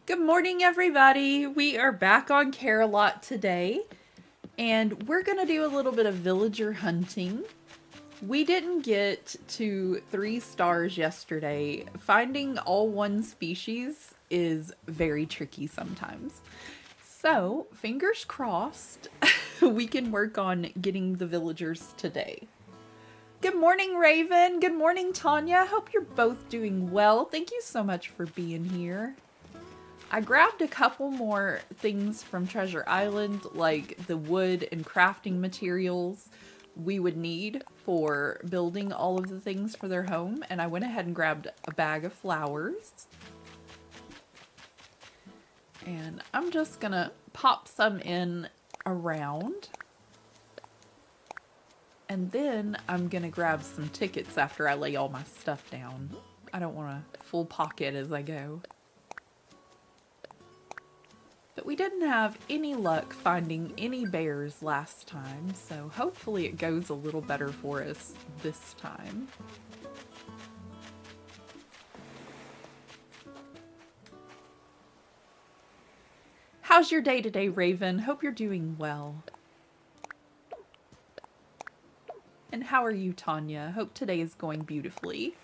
Good morning, everybody. We are back on Care-a-Lot today, and we're going to do a little bit of villager hunting. We didn't get to 3 stars yesterday. Finding all one species is very tricky sometimes. So, fingers crossed, we can work on getting the villagers today. Good morning, Raven. Good morning, Tanya. Hope you're both doing well. Thank you so much for being here. I grabbed a couple more things from Treasure Island, like the wood and crafting materials we would need for building all of the things for their home, and I went ahead and grabbed a bag of flowers. And I'm just gonna pop some in around. And then I'm gonna grab some tickets after I lay all my stuff down. I don't want a full pocket as I go. But we didn't have any luck finding any bears last time, so hopefully it goes a little better for us this time. How's your day today, Raven? Hope you're doing well. And how are you, Tanya? Hope today is going beautifully.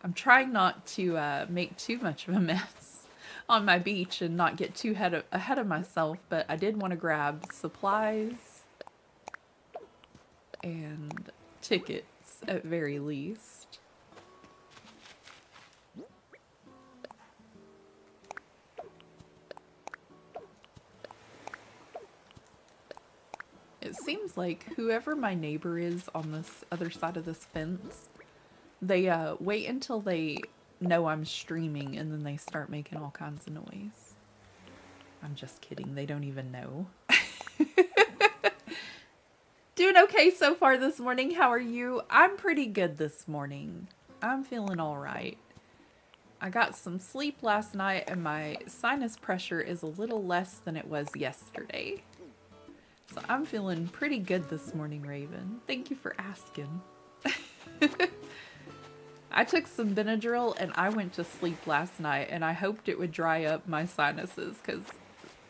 I'm trying not to make too much of a mess on my beach and not get too ahead of myself, but I did want to grab supplies and tickets at very least. It seems like whoever my neighbor is on this other side of this fence, they wait until they know I'm streaming and then they start making all kinds of noise. I'm just kidding. They don't even know. Doing okay so far this morning. How are you? I'm pretty good this morning. I'm feeling all right. I got some sleep last night and my sinus pressure is a little less than it was yesterday. So I'm feeling pretty good this morning, Raven. Thank you for asking. I took some Benadryl and I went to sleep last night and I hoped it would dry up my sinuses because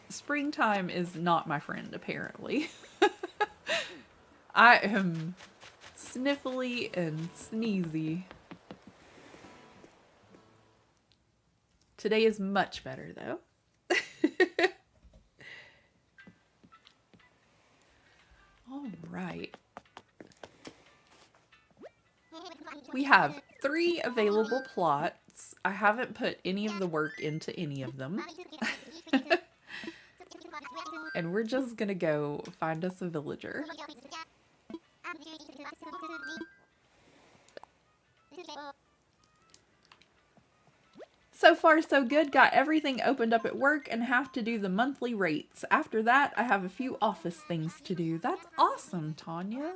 springtime is not my friend, apparently. I am sniffly and sneezy. Today is much better though. All right. We have 3 available plots. I haven't put any of the work into any of them. And we're just gonna go find us a villager. So far so good. Got everything opened up at work and have to do the monthly rates. After that, I have a few office things to do. That's awesome, Tanya.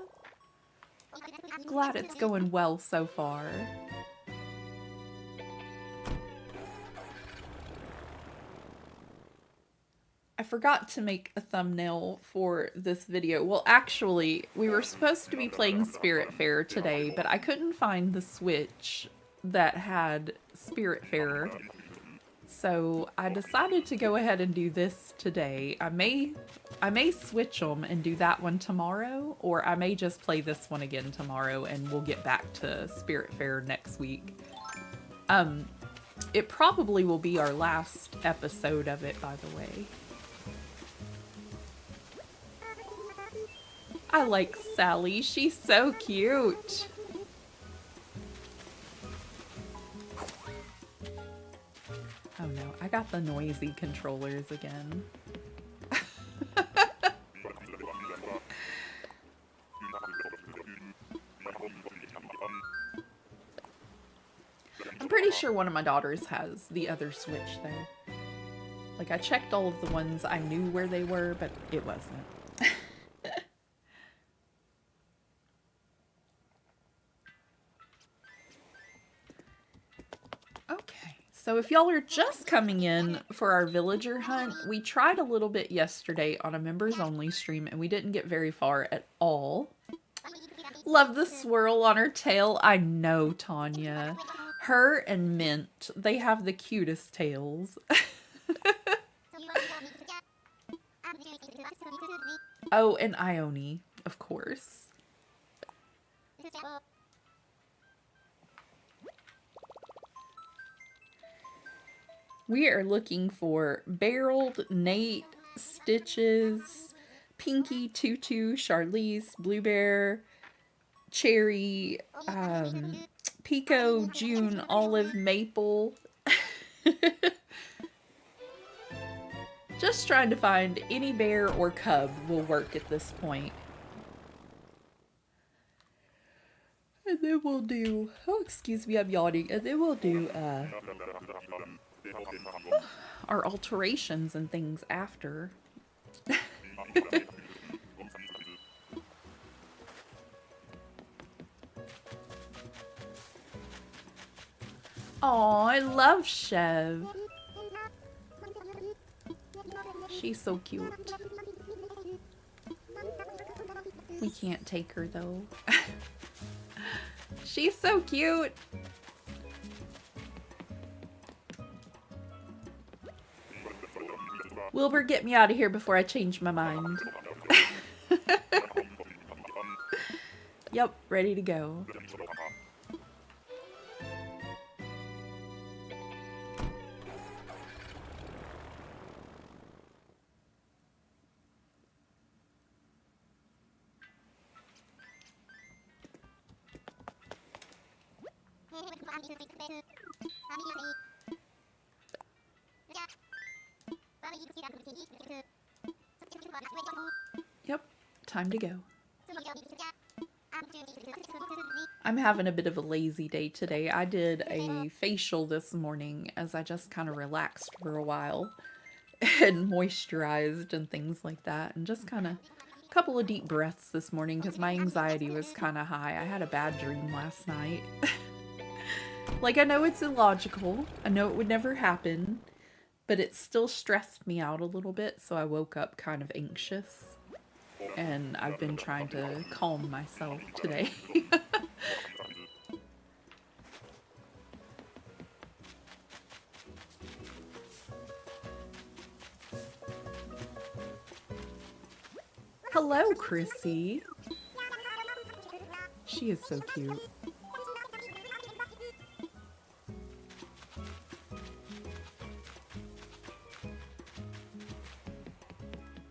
Glad it's going well so far. I forgot to make a thumbnail for this video. Well, actually, we were supposed to be playing Spiritfarer today, but I couldn't find the Switch that had Spiritfarer. So I decided to go ahead and do this today. I may switch them and do that one tomorrow, or I may just play this one again tomorrow and we'll get back to Spiritfarer next week. It probably will be our last episode of it, by the way. I like Sally. She's so cute. Oh no, I got the noisy controllers again. I'm pretty sure one of my daughters has the other Switch though. Like, I checked all of the ones I knew where they were, but it wasn't. So if y'all are just coming in for our villager hunt, we tried a little bit yesterday on a members only stream and we didn't get very far at all. Love the swirl on her tail. I know, Tanya. Her and Mint, they have the cutest tails. Oh, and Ione, of course. We are looking for Barreled, Nate, Stitches, Pinky, Tutu, Charlize, Blue Bear, Cherry, Pico, June, Olive, Maple. Just trying to find any bear or cub will work at this point. And then we'll do, oh, excuse me, I'm yawning. And then we'll do our alterations and things after. Aw, I love Chev. She's so cute. We can't take her though. She's so cute. Wilbur, get me out of here before I change my mind. Yep, ready to go. Yep, time to go. I'm having a bit of a lazy day today. I did a facial this morning as I just kind of relaxed for a while and moisturized and things like that, and just kind of a couple of deep breaths this morning because my anxiety was kind of high. I had a bad dream last night. Like, I know it's illogical. I know it would never happen, but it still stressed me out a little bit, so I woke up kind of anxious. And I've been trying to calm myself today. Hello, Chrissy. She is so cute.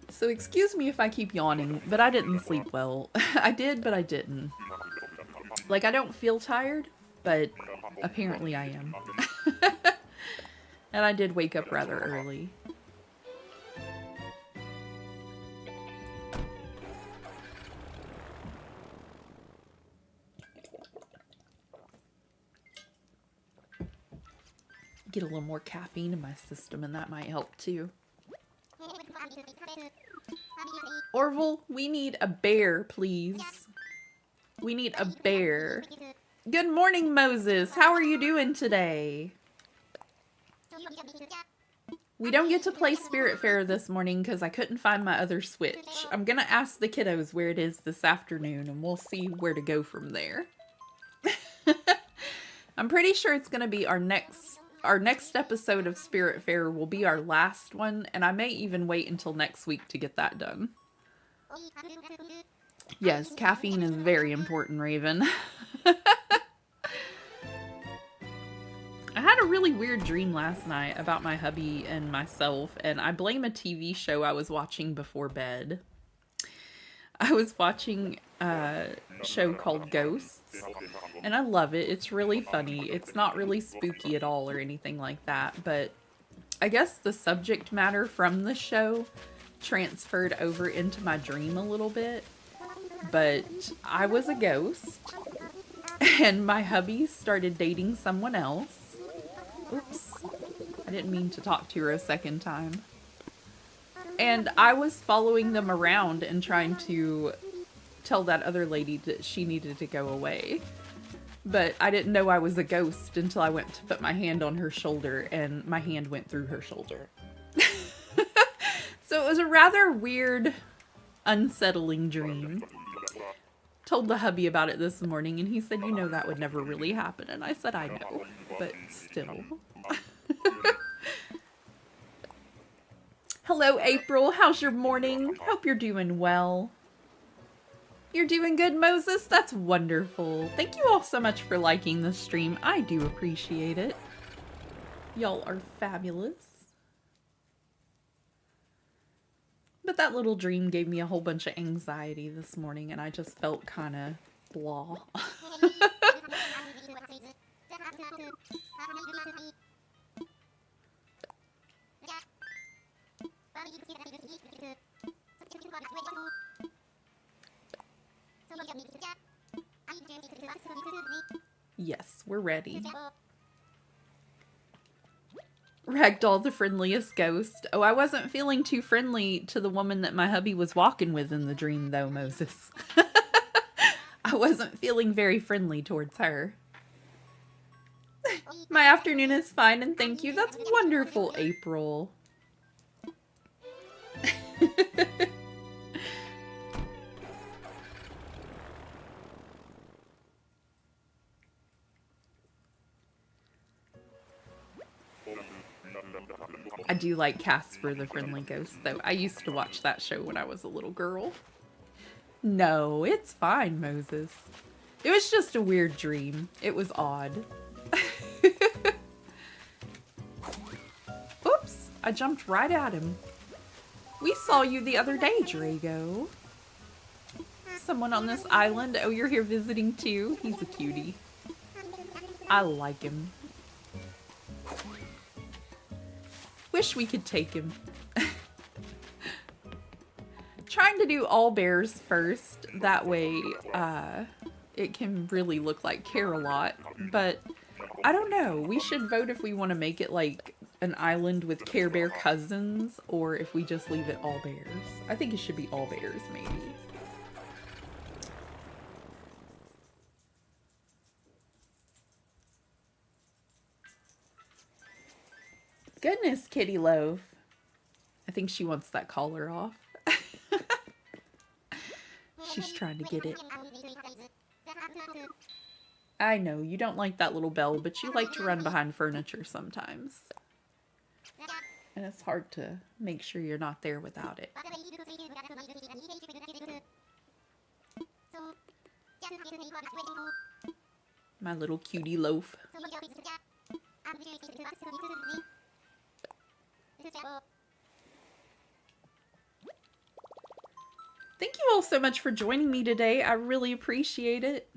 So excuse me if I keep yawning, but I didn't sleep well. I did, but I didn't. Like, I don't feel tired, but apparently I am. And I did wake up rather early. Get a little more caffeine in my system, and that might help too. Orville, we need a bear, please. We need a bear. Good morning, Moses. How are you doing today? We don't get to play Spirit Fair this morning because I couldn't find my other Switch. I'm gonna ask the kiddos where it is this afternoon, and we'll see where to go from there. I'm pretty sure it's gonna be our next episode of Spirit Fair will be our last one, and I may even wait until next week to get that done. Yes, caffeine is very important, Raven. I had a really weird dream last night about my hubby and myself, and I blame a TV show I was watching before bed. I was watching a show called Ghosts, and I love it. It's really funny. It's not really spooky at all or anything like that, but I guess the subject matter from the show transferred over into my dream a little bit. But I was a ghost, and my hubby started dating someone else. Oops, I didn't mean to talk to her a second time. And I was following them around and trying to tell that other lady that she needed to go away. But I didn't know I was a ghost until I went to put my hand on her shoulder, and my hand went through her shoulder. So it was a rather weird, unsettling dream. told the hubby about it this morning, and he said, you know, that would never really happen. And I said, I know, but still. Hello, April. How's your morning? Hope you're doing well. You're doing good, Moses? That's wonderful. Thank you all so much for liking the stream. I do appreciate it. Y'all are fabulous. But that little dream gave me a whole bunch of anxiety this morning, and I just felt kind of blah. Yes, we're ready. Ragdoll, the friendliest ghost. Oh, I wasn't feeling too friendly to the woman that my hubby was walking with in the dream, though, Moses. I wasn't feeling very friendly towards her. My afternoon is fine, and thank you. That's wonderful, April. I do like Casper the Friendly Ghost, though. I used to watch that show when I was a little girl. No, it's fine, Moses. It was just a weird dream. It was odd. Oops, I jumped right at him. We saw you the other day, Drago. Someone on this island. Oh, you're here visiting too? He's a cutie. I like him. Wish we could take him. Trying to do all bears first. That way, it can really look like Care-a-Lot. But, I don't know. We should vote if we want to make it like an island with Care Bear cousins, or if we just leave it all bears. I think it should be all bears, maybe. Goodness, Kitty Loaf. I think she wants that collar off. She's trying to get it. I know, you don't like that little bell, but you like to run behind furniture sometimes. And it's hard to make sure you're not there without it. My little cutie loaf. Thank you all so much for joining me today. I really appreciate it.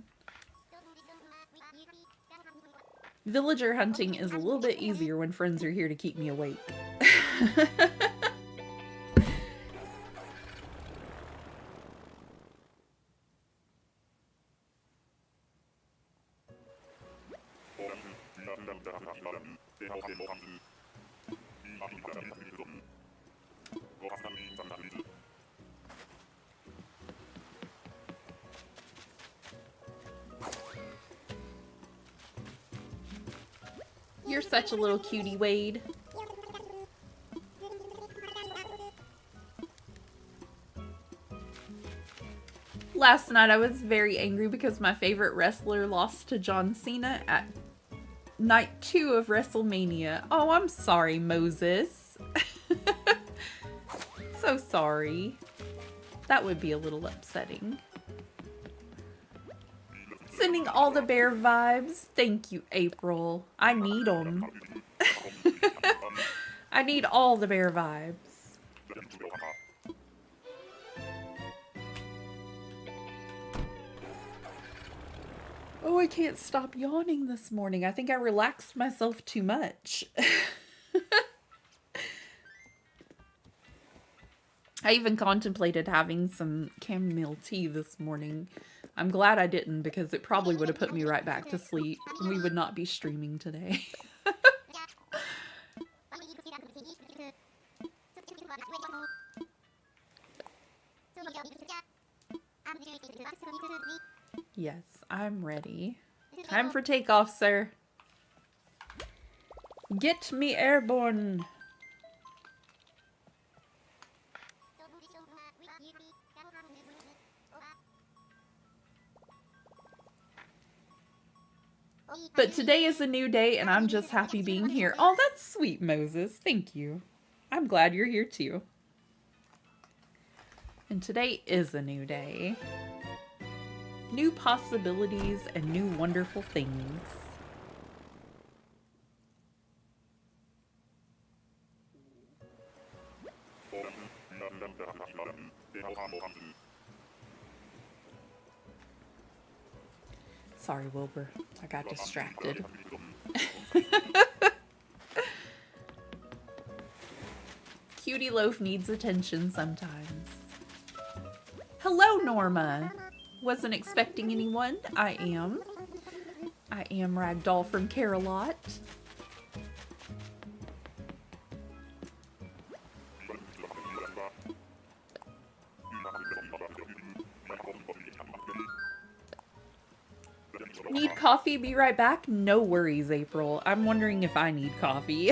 Villager hunting is a little bit easier when friends are here to keep me awake. You're such a little cutie, Wade. Last night I was very angry because my favorite wrestler lost to John Cena at night 2 of WrestleMania. Oh, I'm sorry, Moses. So sorry. That would be a little upsetting. Sending all the bear vibes. Thank you, April. I need them. I need all the bear vibes. Oh, I can't stop yawning this morning. I think I relaxed myself too much. I even contemplated having some chamomile tea this morning. I'm glad I didn't, because it probably would have put me right back to sleep. We would not be streaming today. Yes, I'm ready. Time for takeoff, sir. Get me airborne. But today is a new day and I'm just happy being here. Oh, that's sweet, Moses. Thank you. I'm glad you're here too. And today is a new day. New possibilities and new wonderful things. Sorry, Wilbur. I got distracted. Cutie Loaf needs attention sometimes. Hello, Norma. Wasn't expecting anyone. I am Ragdoll from Care-a-Lot. Need coffee? Be right back? No worries, April. I'm wondering if I need coffee.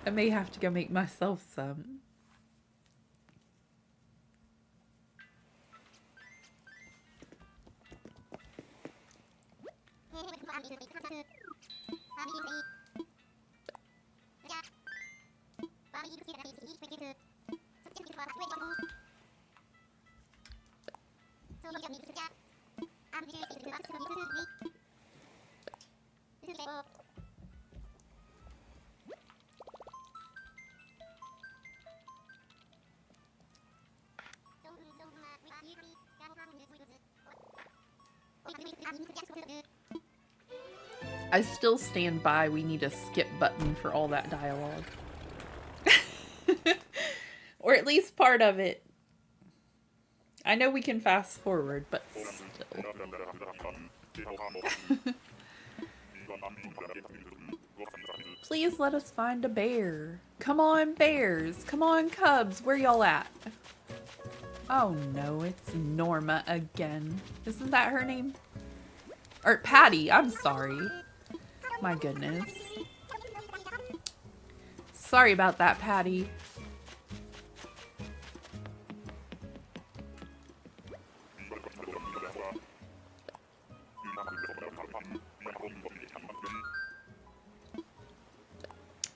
I may have to go make myself some. I still stand by we need a skip button for all that dialogue. Or at least part of it. I know we can fast forward, but still. Please let us find a bear. Come on, bears. Come on, cubs. Where y'all at? Oh no, it's Norma again. Isn't that her name? Or Patty, I'm sorry. My goodness. Sorry about that, Patty.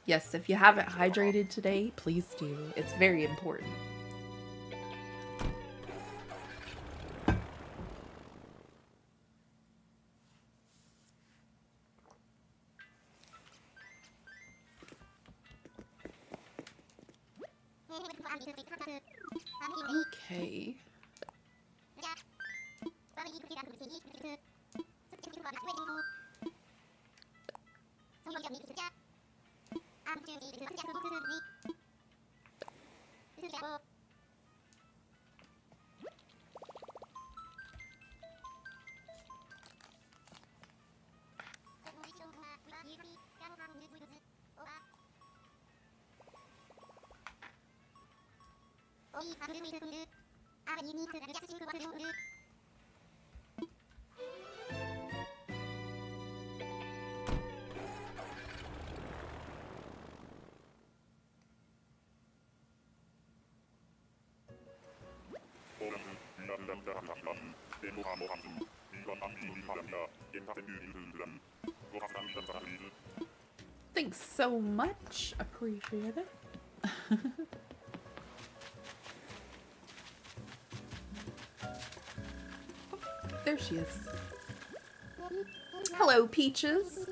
Yes, if you haven't hydrated today, please do. It's very important. Okay. Thanks so much. Appreciate it. There she is. Hello, Peaches.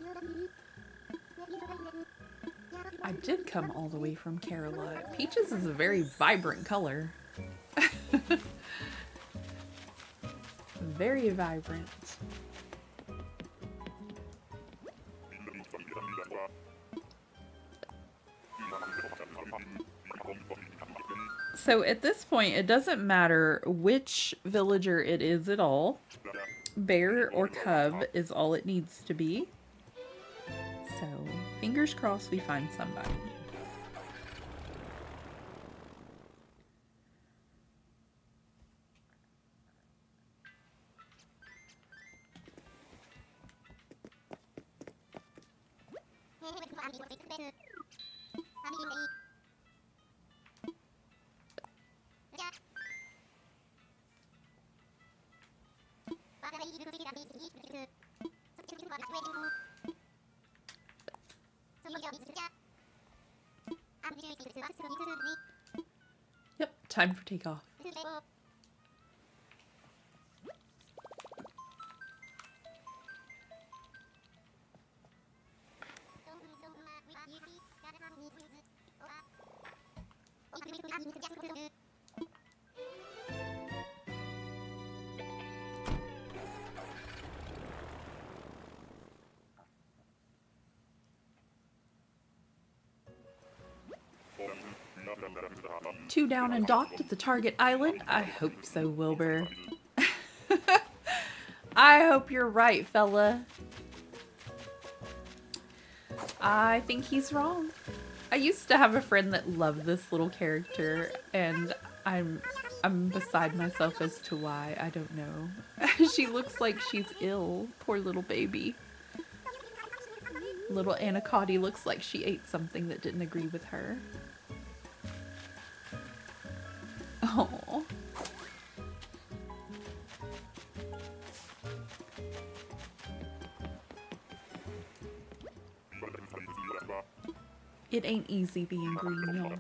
I did come all the way from Carebears. Peaches is a very vibrant color. Very vibrant. So at this point, it doesn't matter which villager it is at all. Bear or cub is all it needs to be. So, fingers crossed we find somebody. Yep, time for takeoff. Two down and docked at the target island? I hope so, Wilbur. I hope you're right, fella. I think he's wrong. I used to have a friend that loved this little character, and I'm beside myself as to why. I don't know. She looks like she's ill. Poor little baby. Little Anacotti looks like she ate something that didn't agree with her. Oh. It ain't easy being green, y'all.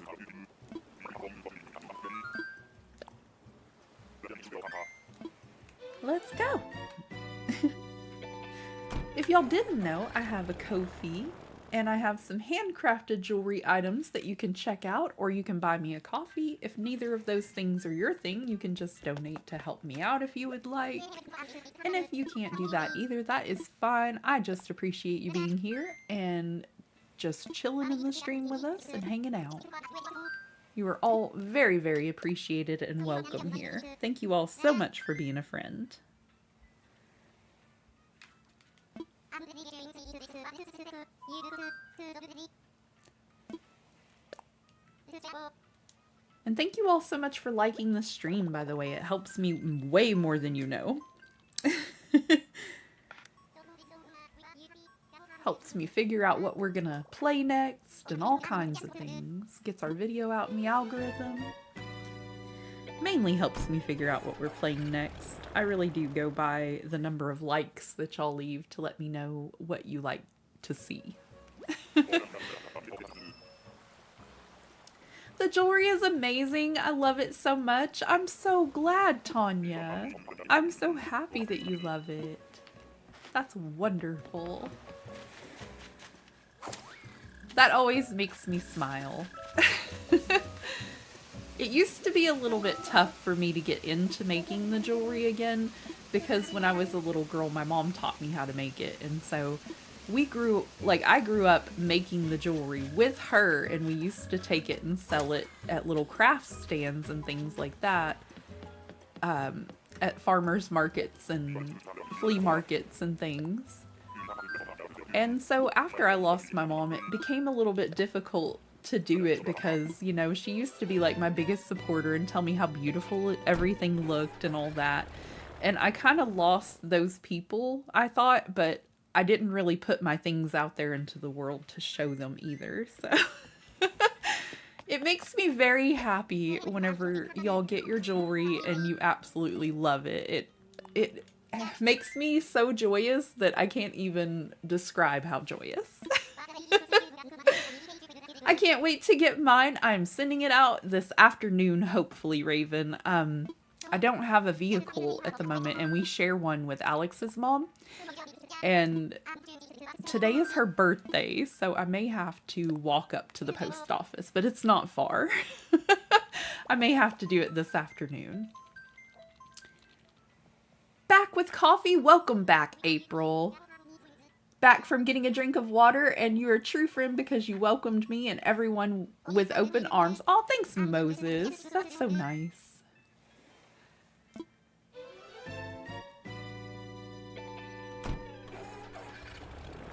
Let's go. If y'all didn't know, I have a Ko-fi and I have some handcrafted jewelry items that you can check out, or you can buy me a coffee. If neither of those things are your thing, you can just donate to help me out if you would like. And if you can't do that either, that is fine. I just appreciate you being here and just chilling in the stream with us and hanging out. You are all very, very appreciated and welcome here. Thank you all so much for being a friend. And thank you all so much for liking the stream, by the way. It helps me way more than you know. Helps me figure out what we're gonna play next and all kinds of things. Gets our video out in the algorithm. Mainly helps me figure out what we're playing next. I really do go by the number of likes that y'all leave to let me know what you like to see. The jewelry is amazing. I love it so much. I'm so glad, Tanya. I'm so happy that you love it. That's wonderful. That always makes me smile. It used to be a little bit tough for me to get into making the jewelry again, because when I was a little girl, my mom taught me how to make it. And so I grew up making the jewelry with her, and we used to take it and sell it at little craft stands and things like that, at farmers markets and flea markets and things. And so after I lost my mom, it became a little bit difficult to do it because, you know, she used to be like my biggest supporter and tell me how beautiful everything looked and all that. And I kind of lost those people, I thought, but I didn't really put my things out there into the world to show them either. So it makes me very happy whenever y'all get your jewelry and you absolutely love it. It makes me so joyous that I can't even describe how joyous. I can't wait to get mine. I'm sending it out this afternoon, hopefully, Raven. I don't have a vehicle at the moment, and we share one with Alex's mom. And today is her birthday, so I may have to walk up to the post office, but it's not far. I may have to do it this afternoon. Back with coffee? Welcome back, April. Back from getting a drink of water, and you're a true friend because you welcomed me and everyone with open arms. Oh, thanks, Moses. That's so nice.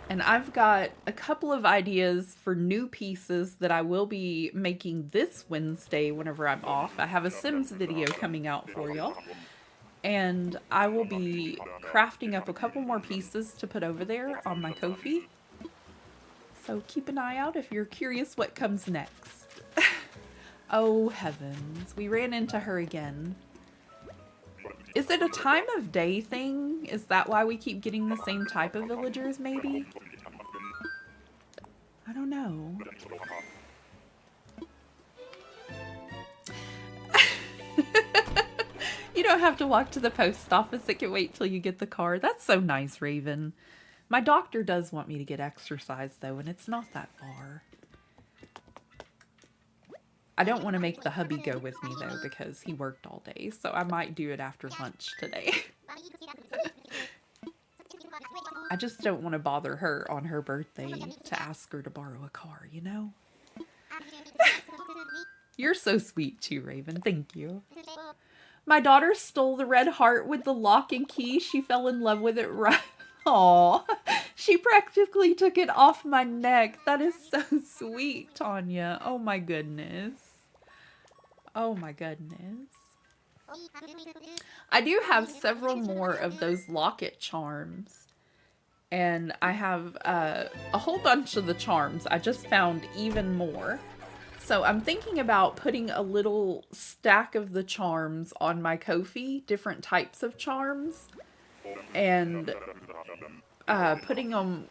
And I've got a couple of ideas for new pieces that I will be making this Wednesday whenever I'm off. I have a Sims video coming out for y'all. And I will be crafting up a couple more pieces to put over there on my Ko-fi. So keep an eye out if you're curious what comes next. Oh heavens, we ran into her again. Is it a time of day thing? Is that why we keep getting the same type of villagers, maybe? I don't know. You don't have to walk to the post office. It can wait till you get the car. That's so nice, Raven. My doctor does want me to get exercise, though, and it's not that far. I don't want to make the hubby go with me, though, because he worked all day, so I might do it after lunch today. I just don't want to bother her on her birthday to ask her to borrow a car, you know? You're so sweet, too, Raven. Thank you. My daughter stole the red heart with the lock and key. She fell in love with it right. Aw, she practically took it off my neck. That is so sweet, Tanya. Oh my goodness. Oh my goodness. I do have several more of those locket charms. And I have a whole bunch of the charms. I just found even more. So I'm thinking about putting a little stack of the charms on my Ko-fi, different types of charms, and putting them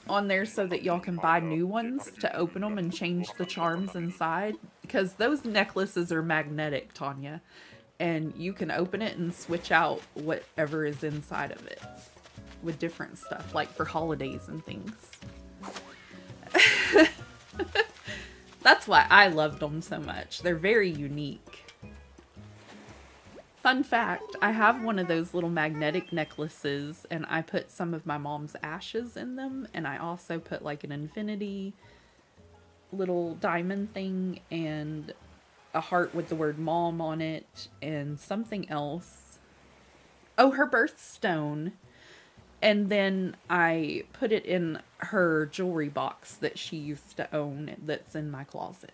on there so that y'all can buy new ones to open them and change the charms inside. Because those necklaces are magnetic, Tanya, and you can open it and switch out whatever is inside of it with different stuff, like for holidays and things. That's why I loved them so much. They're very unique. Fun fact, I have one of those little magnetic necklaces and I put some of my mom's ashes in them, and I also put like an infinity little diamond thing and a heart with the word mom on it and something else. Oh, her birthstone. And then I put it in her jewelry box that she used to own that's in my closet.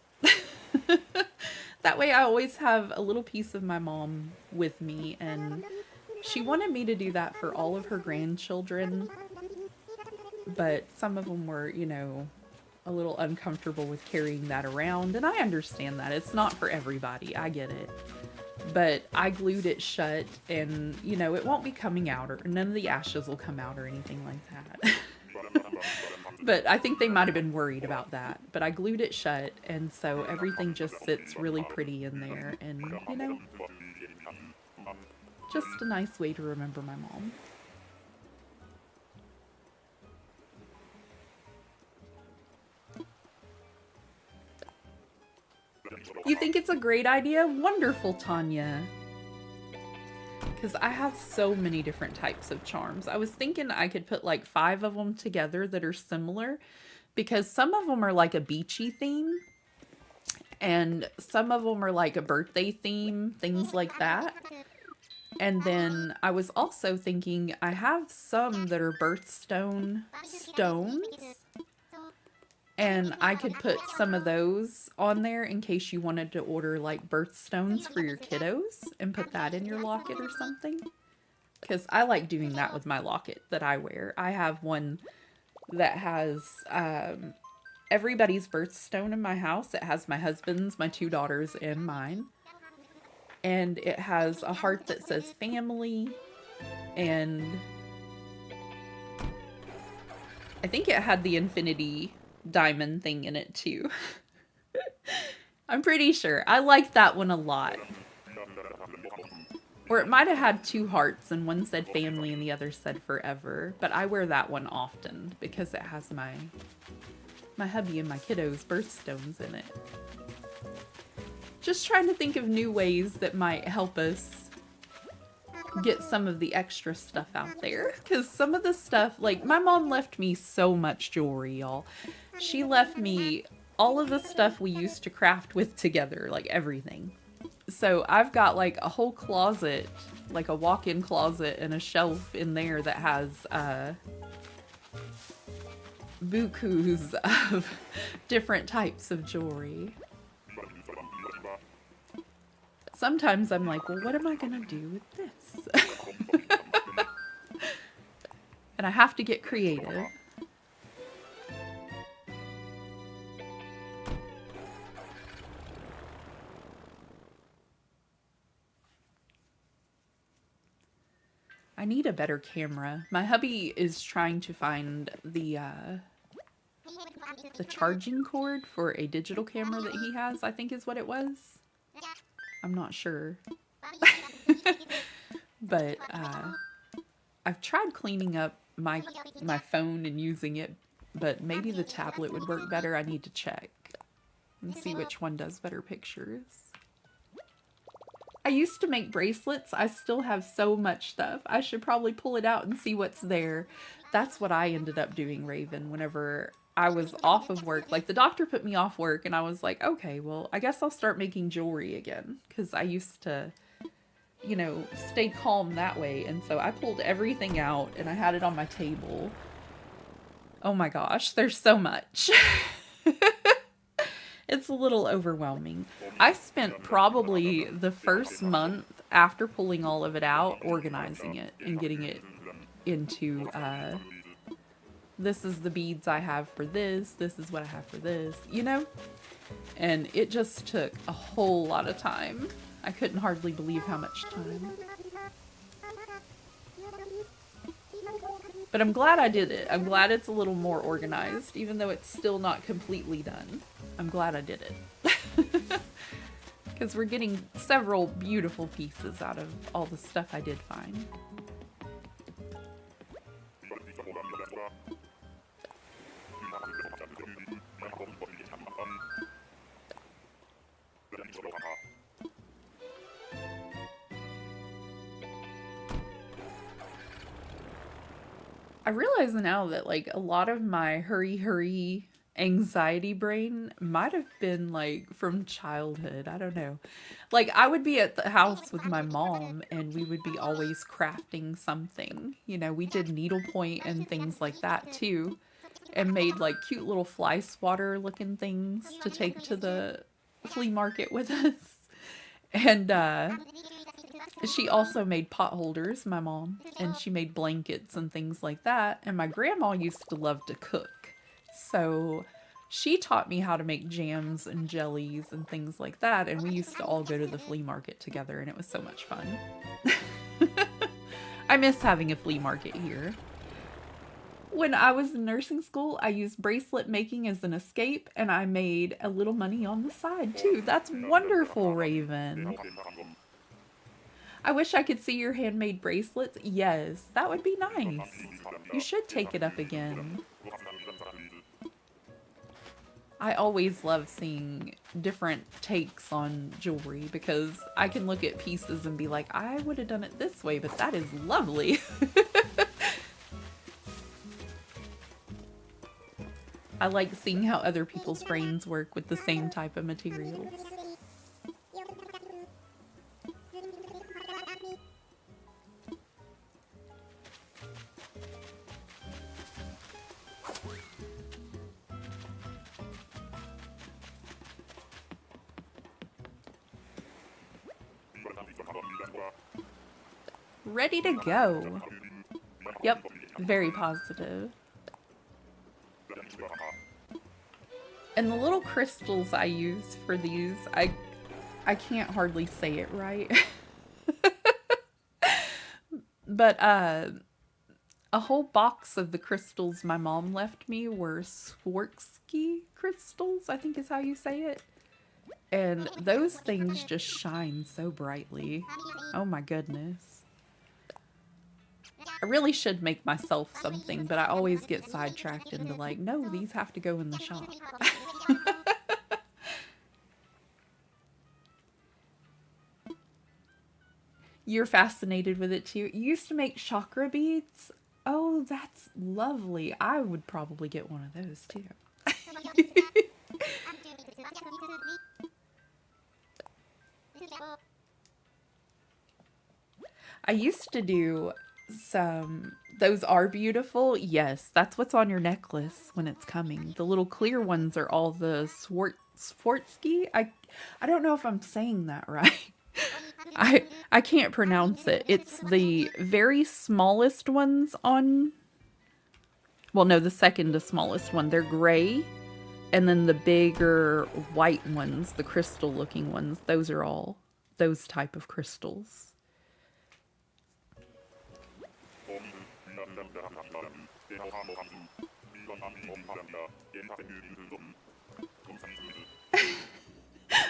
That way I always have a little piece of my mom with me, and she wanted me to do that for all of her grandchildren, but some of them were, you know, a little uncomfortable with carrying that around, and I understand that. It's not for everybody. I get it. But I glued it shut, and, you know, it won't be coming out, or none of the ashes will come out or anything like that. But I think they might have been worried about that. But I glued it shut, and so everything just sits really pretty in there, and, you know, just a nice way to remember my mom. You think it's a great idea? Wonderful, Tanya. Because I have so many different types of charms. I was thinking I could put like 5 of them together that are similar, because some of them are like a beachy theme and some of them are like a birthday theme, things like that. And then I was also thinking I have some that are birthstone stones, and I could put some of those on there in case you wanted to order like birthstones for your kiddos and put that in your locket or something. Because I like doing that with my locket that I wear. I have one that has everybody's birthstone in my house. It has my husband's, my 2 daughters, and mine. And it has a heart that says family, and I think it had the infinity diamond thing in it too. I'm pretty sure. I like that one a lot. Or it might have had 2 hearts and one said family and the other said forever. But I wear that one often because it has my hubby and my kiddos' birthstones in it. Just trying to think of new ways that might help us get some of the extra stuff out there. Because some of the stuff, like, my mom left me so much jewelry, y'all. She left me all of the stuff we used to craft with together, like everything. So I've got like a whole closet, like a walk-in closet and a shelf in there that has bukus of different types of jewelry. Sometimes I'm like, well, what am I gonna do with this? And I have to get creative. I need a better camera. My hubby is trying to find the charging cord for a digital camera that he has, I think is what it was. I'm not sure. But I've tried cleaning up my phone and using it, but maybe the tablet would work better. I need to check and see which one does better pictures. I used to make bracelets. I still have so much stuff. I should probably pull it out and see what's there. That's what I ended up doing, Raven, whenever I was off of work. Like, the doctor put me off work, and I was like, okay, well, I guess I'll start making jewelry again. Because I used to, you know, stay calm that way. And so I pulled everything out, and I had it on my table. Oh my gosh, there's so much. It's a little overwhelming. I spent probably the first month after pulling all of it out, organizing it and getting it into, this is the beads I have for this, this is what I have for this, you know? And it just took a whole lot of time. I couldn't hardly believe how much time. But I'm glad I did it. I'm glad it's a little more organized, even though it's still not completely done. I'm glad I did it. Because we're getting several beautiful pieces out of all the stuff I did find. I realize now that, like, a lot of my hurry anxiety brain might have been, like, from childhood. I don't know. Like, I would be at the house with my mom and we would be always crafting something. You know, we did needlepoint and things like that too. And made, like, cute little fly swatter looking things to take to the flea market with us. And, she also made pot holders, my mom, and she made blankets and things like that. And my grandma used to love to cook. So she taught me how to make jams and jellies and things like that. And we used to all go to the flea market together, and it was so much fun. I miss having a flea market here. When I was in nursing school, I used bracelet making as an escape, and I made a little money on the side too. That's wonderful, Raven. I wish I could see your handmade bracelets. Yes, that would be nice. You should take it up again. I always love seeing different takes on jewelry because I can look at pieces and be like, I would have done it this way, but that is lovely. I like seeing how other people's brains work with the same type of materials. Ready to go. Yep, very positive. And the little crystals I use for these, I can't hardly say it right. But a whole box of the crystals my mom left me were Swarovski crystals, I think is how you say it. And those things just shine so brightly. Oh my goodness. I really should make myself something, but I always get sidetracked into like, no, these have to go in the shop. You're fascinated with it too. You used to make chakra beads? Oh, that's lovely. I would probably get one of those too. I used to do those are beautiful. Yes, that's what's on your necklace when it's coming. The little clear ones are all the Swarovski. I don't know if I'm saying that right. I can't pronounce it. It's the very smallest ones on, well, no, the second to smallest one. They're gray. And then the bigger white ones, the crystal looking ones, those are all those type of crystals.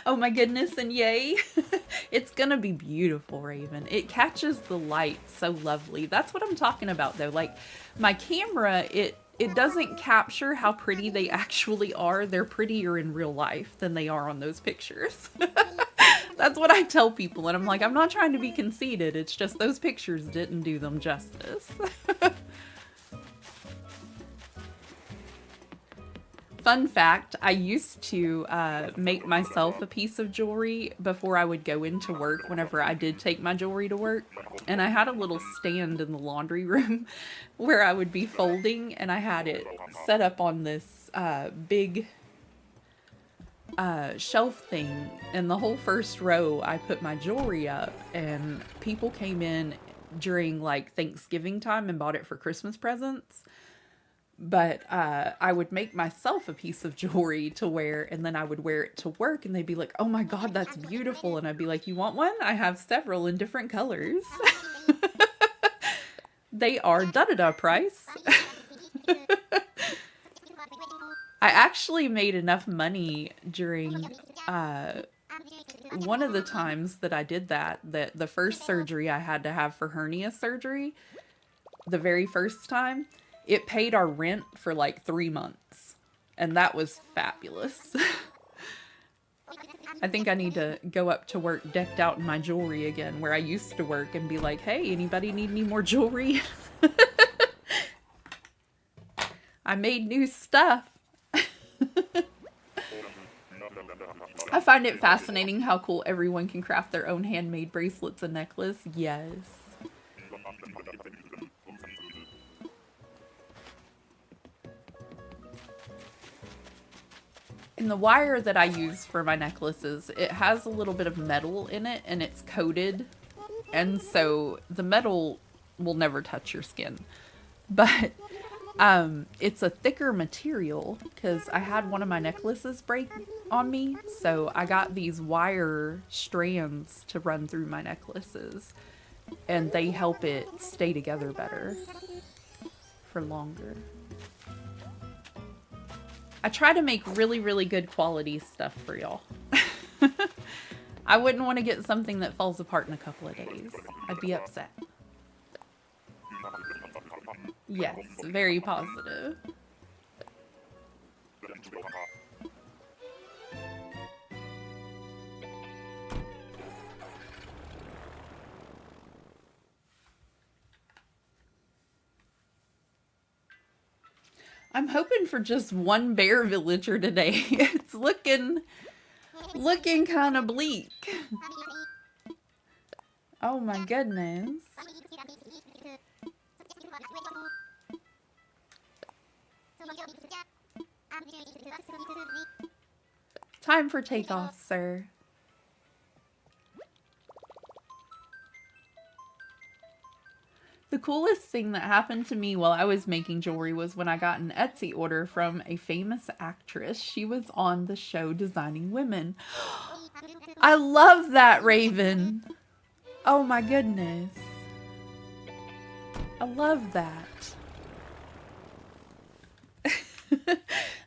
Oh my goodness, and yay. It's gonna be beautiful, Raven. It catches the light so lovely. That's what I'm talking about though. Like my camera, it doesn't capture how pretty they actually are. They're prettier in real life than they are on those pictures. That's what I tell people, and I'm like, I'm not trying to be conceited. It's just those pictures didn't do them justice. Fun fact, I used to make myself a piece of jewelry before I would go into work whenever I did take my jewelry to work. And I had a little stand in the laundry room where I would be folding, and I had it set up on this big shelf thing. And the whole first row, I put my jewelry up, and people came in during like Thanksgiving time and bought it for Christmas presents. But I would make myself a piece of jewelry to wear, and then I would wear it to work, and they'd be like, oh my god, that's beautiful. And I'd be like, you want one? I have several in different colors. They are da-da-da price. I actually made enough money during one of the times that I did that the first surgery I had to have for hernia surgery, the very first time, it paid our rent for like 3 months. And that was fabulous. I think I need to go up to work decked out in my jewelry again, where I used to work, and be like, hey, anybody need any more jewelry? I made new stuff. I find it fascinating how cool everyone can craft their own handmade bracelets and necklace. Yes. And the wire that I use for my necklaces, it has a little bit of metal in it, and it's coated. And so the metal will never touch your skin. But it's a thicker material, because I had one of my necklaces break on me. So I got these wire strands to run through my necklaces, and they help it stay together better for longer. I try to make really, really good quality stuff for y'all. I wouldn't want to get something that falls apart in a couple of days. I'd be upset. Yes, very positive. I'm hoping for just one bear villager today. It's looking kind of bleak. Oh my goodness. Time for takeoff, sir. The coolest thing that happened to me while I was making jewelry was when I got an Etsy order from a famous actress. She was on the show Designing Women. I love that, Raven. Oh my goodness. I love that.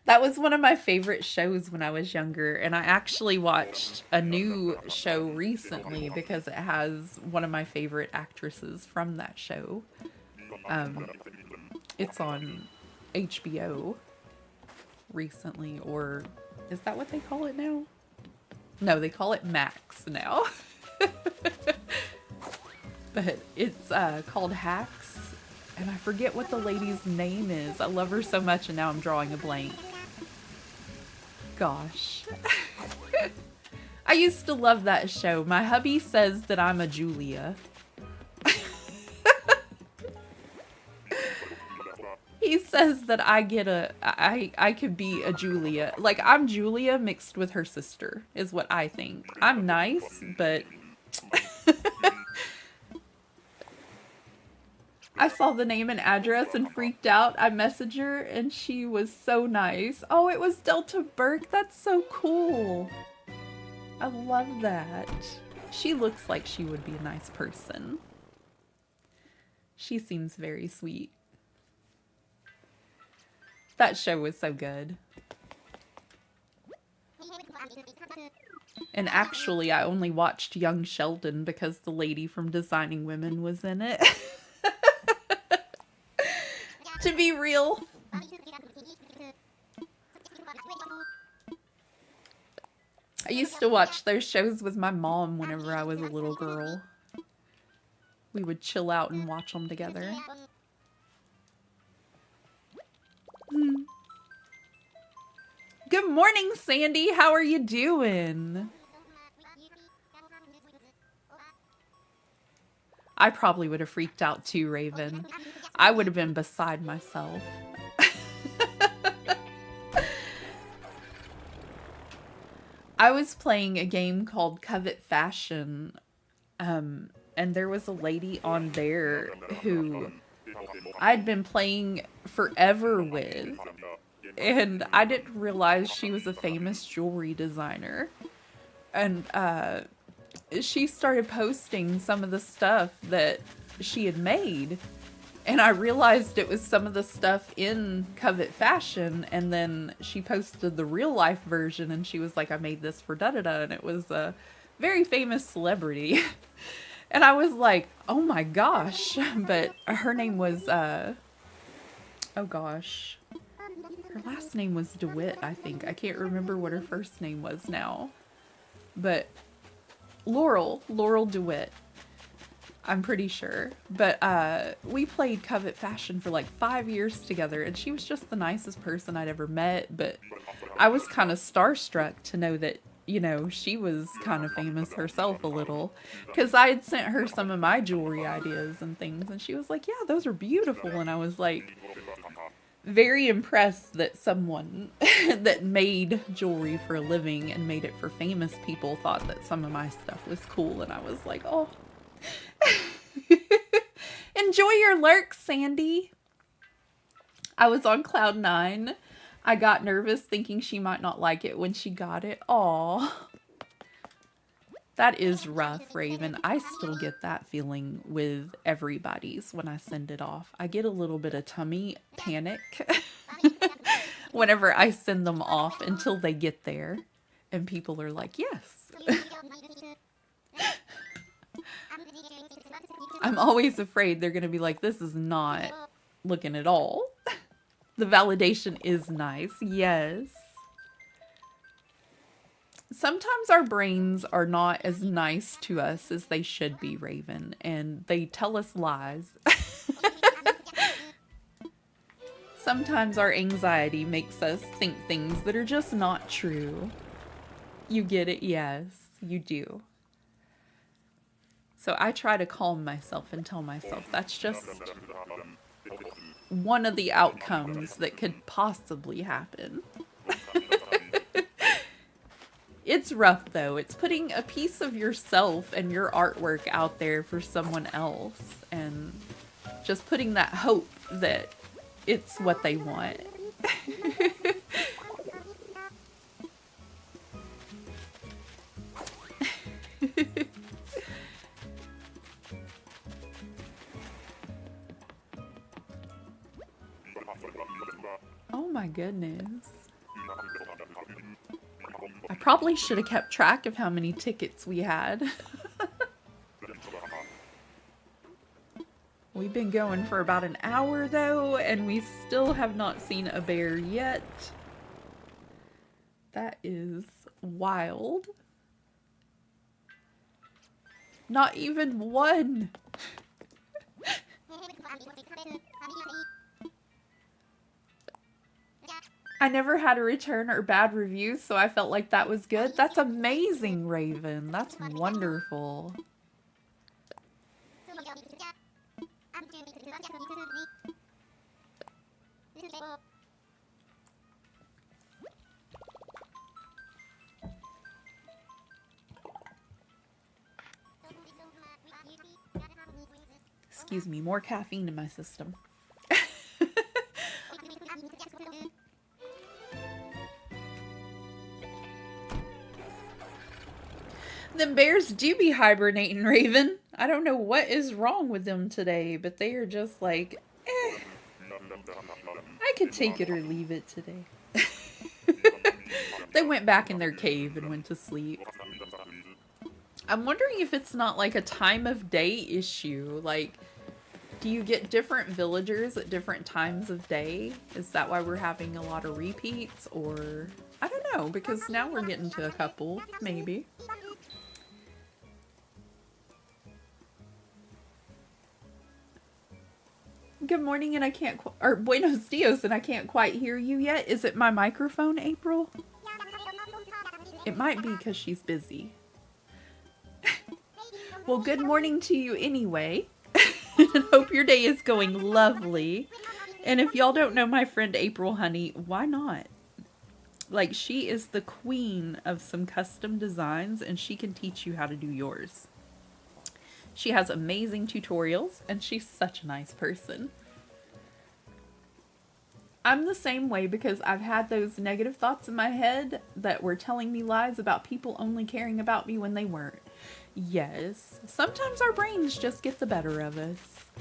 That was one of my favorite shows when I was younger, and I actually watched a new show recently because it has one of my favorite actresses from that show. It's on HBO recently, or is that what they call it now? No, they call it Max now. But it's called Hacks, and I forget what the lady's name is. I love her so much, and now I'm drawing a blank. Gosh. I used to love that show. My hubby says that I'm a Julia. He says that I could be a Julia. Like, I'm Julia mixed with her sister, is what I think. I'm nice, but I saw the name and address and freaked out. I messaged her, and she was so nice. Oh, it was Delta Burke. That's so cool. I love that. She looks like she would be a nice person. She seems very sweet. That show was so good. And actually, I only watched Young Sheldon because the lady from Designing Women was in it. To be real. I used to watch those shows with my mom whenever I was a little girl. We would chill out and watch them together. Good morning, Sandy. How are you doing? I probably would have freaked out too, Raven. I would have been beside myself. I was playing a game called Covet Fashion, and there was a lady on there who I'd been playing forever with, and I didn't realize she was a famous jewelry designer. And she started posting some of the stuff that she had made, and I realized it was some of the stuff in Covet Fashion, and then she posted the real life version, and she was like, I made this for da-da-da, and it was a very famous celebrity. And I was like, oh my gosh. But her name was, oh gosh. Her last name was DeWitt, I think. I can't remember what her first name was now. But Laurel DeWitt. I'm pretty sure. But we played Covet Fashion for like 5 years together, and she was just the nicest person I'd ever met. But I was kind of starstruck to know that, you know, she was kind of famous herself a little, because I had sent her some of my jewelry ideas and things, and she was like, yeah, those are beautiful. And I was like very impressed that someone that made jewelry for a living and made it for famous people thought that some of my stuff was cool. And I was like, oh. Enjoy your lurk, Sandy. I was on cloud 9. I got nervous thinking she might not like it when she got it. Aw. That is rough, Raven. I still get that feeling with everybody's when I send it off. I get a little bit of tummy panic whenever I send them off until they get there and people are like, yes. I'm always afraid they're going to be like, this is not looking at all. The validation is nice. Yes. Sometimes our brains are not as nice to us as they should be, Raven, and they tell us lies. Sometimes our anxiety makes us think things that are just not true. You get it? Yes, you do. So I try to calm myself and tell myself that's just one of the outcomes that could possibly happen. It's rough though. It's putting a piece of yourself and your artwork out there for someone else and just putting that hope that it's what they want. Oh my goodness. I probably should have kept track of how many tickets we had. We've been going for about an hour though, and we still have not seen a bear yet. That is wild. Not even one. I never had a return or bad review, so I felt like that was good. That's amazing, Raven. That's wonderful. Excuse me, more caffeine in my system. Them bears do be hibernating, Raven. I don't know what is wrong with them today, but they are just like, eh. I could take it or leave it today. They went back in their cave and went to sleep. I'm wondering if it's not like a time of day issue. Like, do you get different villagers at different times of day? Is that why we're having a lot of repeats? Or, I don't know, because now we're getting to a couple, maybe. Good morning, and I can't, or buenos dias, and I can't quite hear you yet. Is it my microphone, April? It might be because she's busy. Well, good morning to you anyway. And hope your day is going lovely. And if y'all don't know my friend April, honey, why not? Like, she is the queen of some custom designs, and she can teach you how to do yours. She has amazing tutorials, and she's such a nice person. I'm the same way because I've had those negative thoughts in my head that were telling me lies about people only caring about me when they weren't. Yes, sometimes our brains just get the better of us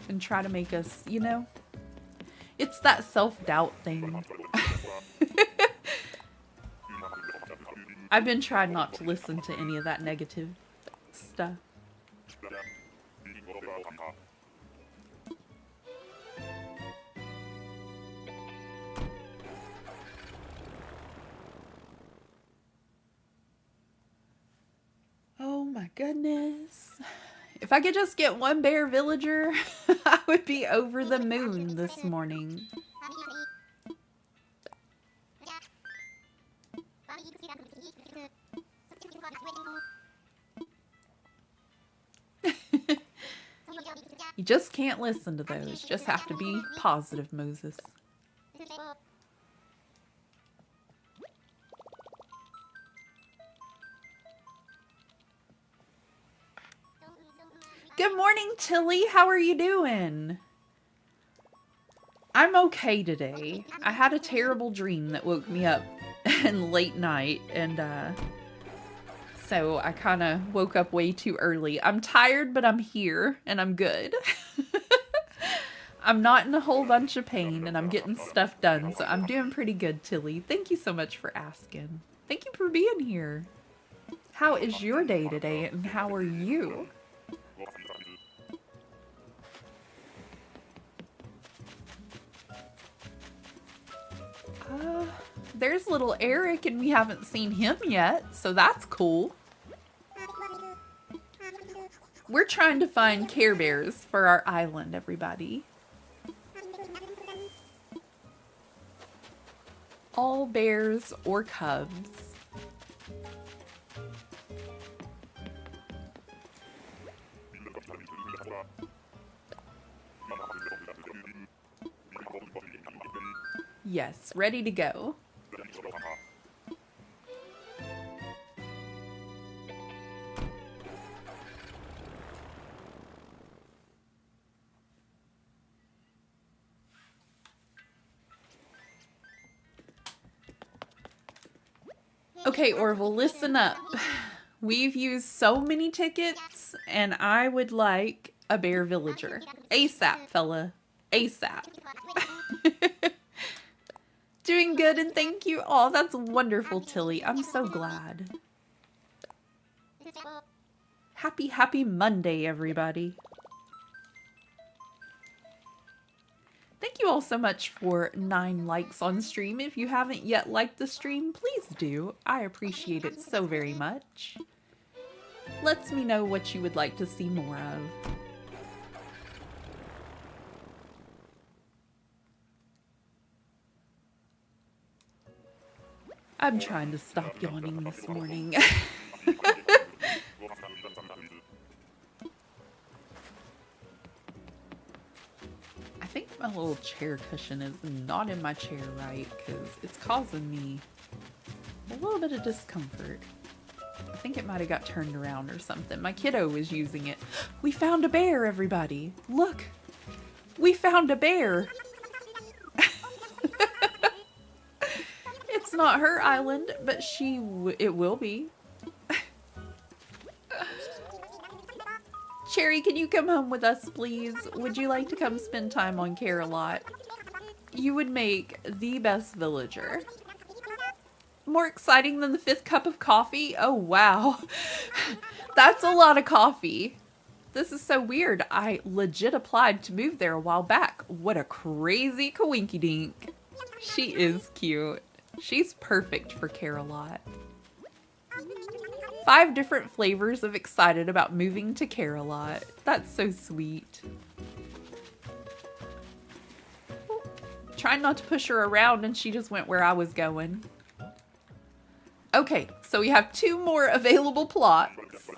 and try to make us, you know, it's that self-doubt thing. I've been trying not to listen to any of that negative stuff. Oh my goodness. If I could just get one bear villager, I would be over the moon this morning. You just can't listen to those. Just have to be positive, Moses. Good morning, Tilly. How are you doing? I'm okay today. I had a terrible dream that woke me up in late night, and so I kind of woke up way too early. I'm tired, but I'm here, and I'm good. I'm not in a whole bunch of pain, and I'm getting stuff done, so I'm doing pretty good, Tilly. Thank you so much for asking. Thank you for being here. How is your day today, and how are you? There's little Eric, and we haven't seen him yet, so that's cool. We're trying to find Carebears for our island, everybody. All bears or cubs. Yes, ready to go. Okay, Orville, listen up. We've used so many tickets, and I would like a bear villager. ASAP, fella. ASAP. Doing good, and thank you. Oh, that's wonderful, Tilly. I'm so glad. Happy Monday, everybody. Thank you all so much for 9 likes on stream. If you haven't yet liked the stream, please do. I appreciate it so very much. Lets me know what you would like to see more of. I'm trying to stop yawning this morning. I think my little chair cushion is not in my chair right, because it's causing me a little bit of discomfort. I think it might have got turned around or something. My kiddo was using it. We found a bear, everybody. Look. We found a bear. It's not her island, but it will be. Cherry, can you come home with us, please? Would you like to come spend time on Care a Lot? You would make the best villager. More exciting than the 5th cup of coffee? Oh, wow. That's a lot of coffee. This is so weird. I legit applied to move there a while back. What a crazy coinky dink. She is cute. She's perfect for Care-a-Lot. 5 different flavors of excited about moving to Care-a-Lot. That's so sweet. Trying not to push her around and she just went where I was going. Okay, so we have 2 more available plots.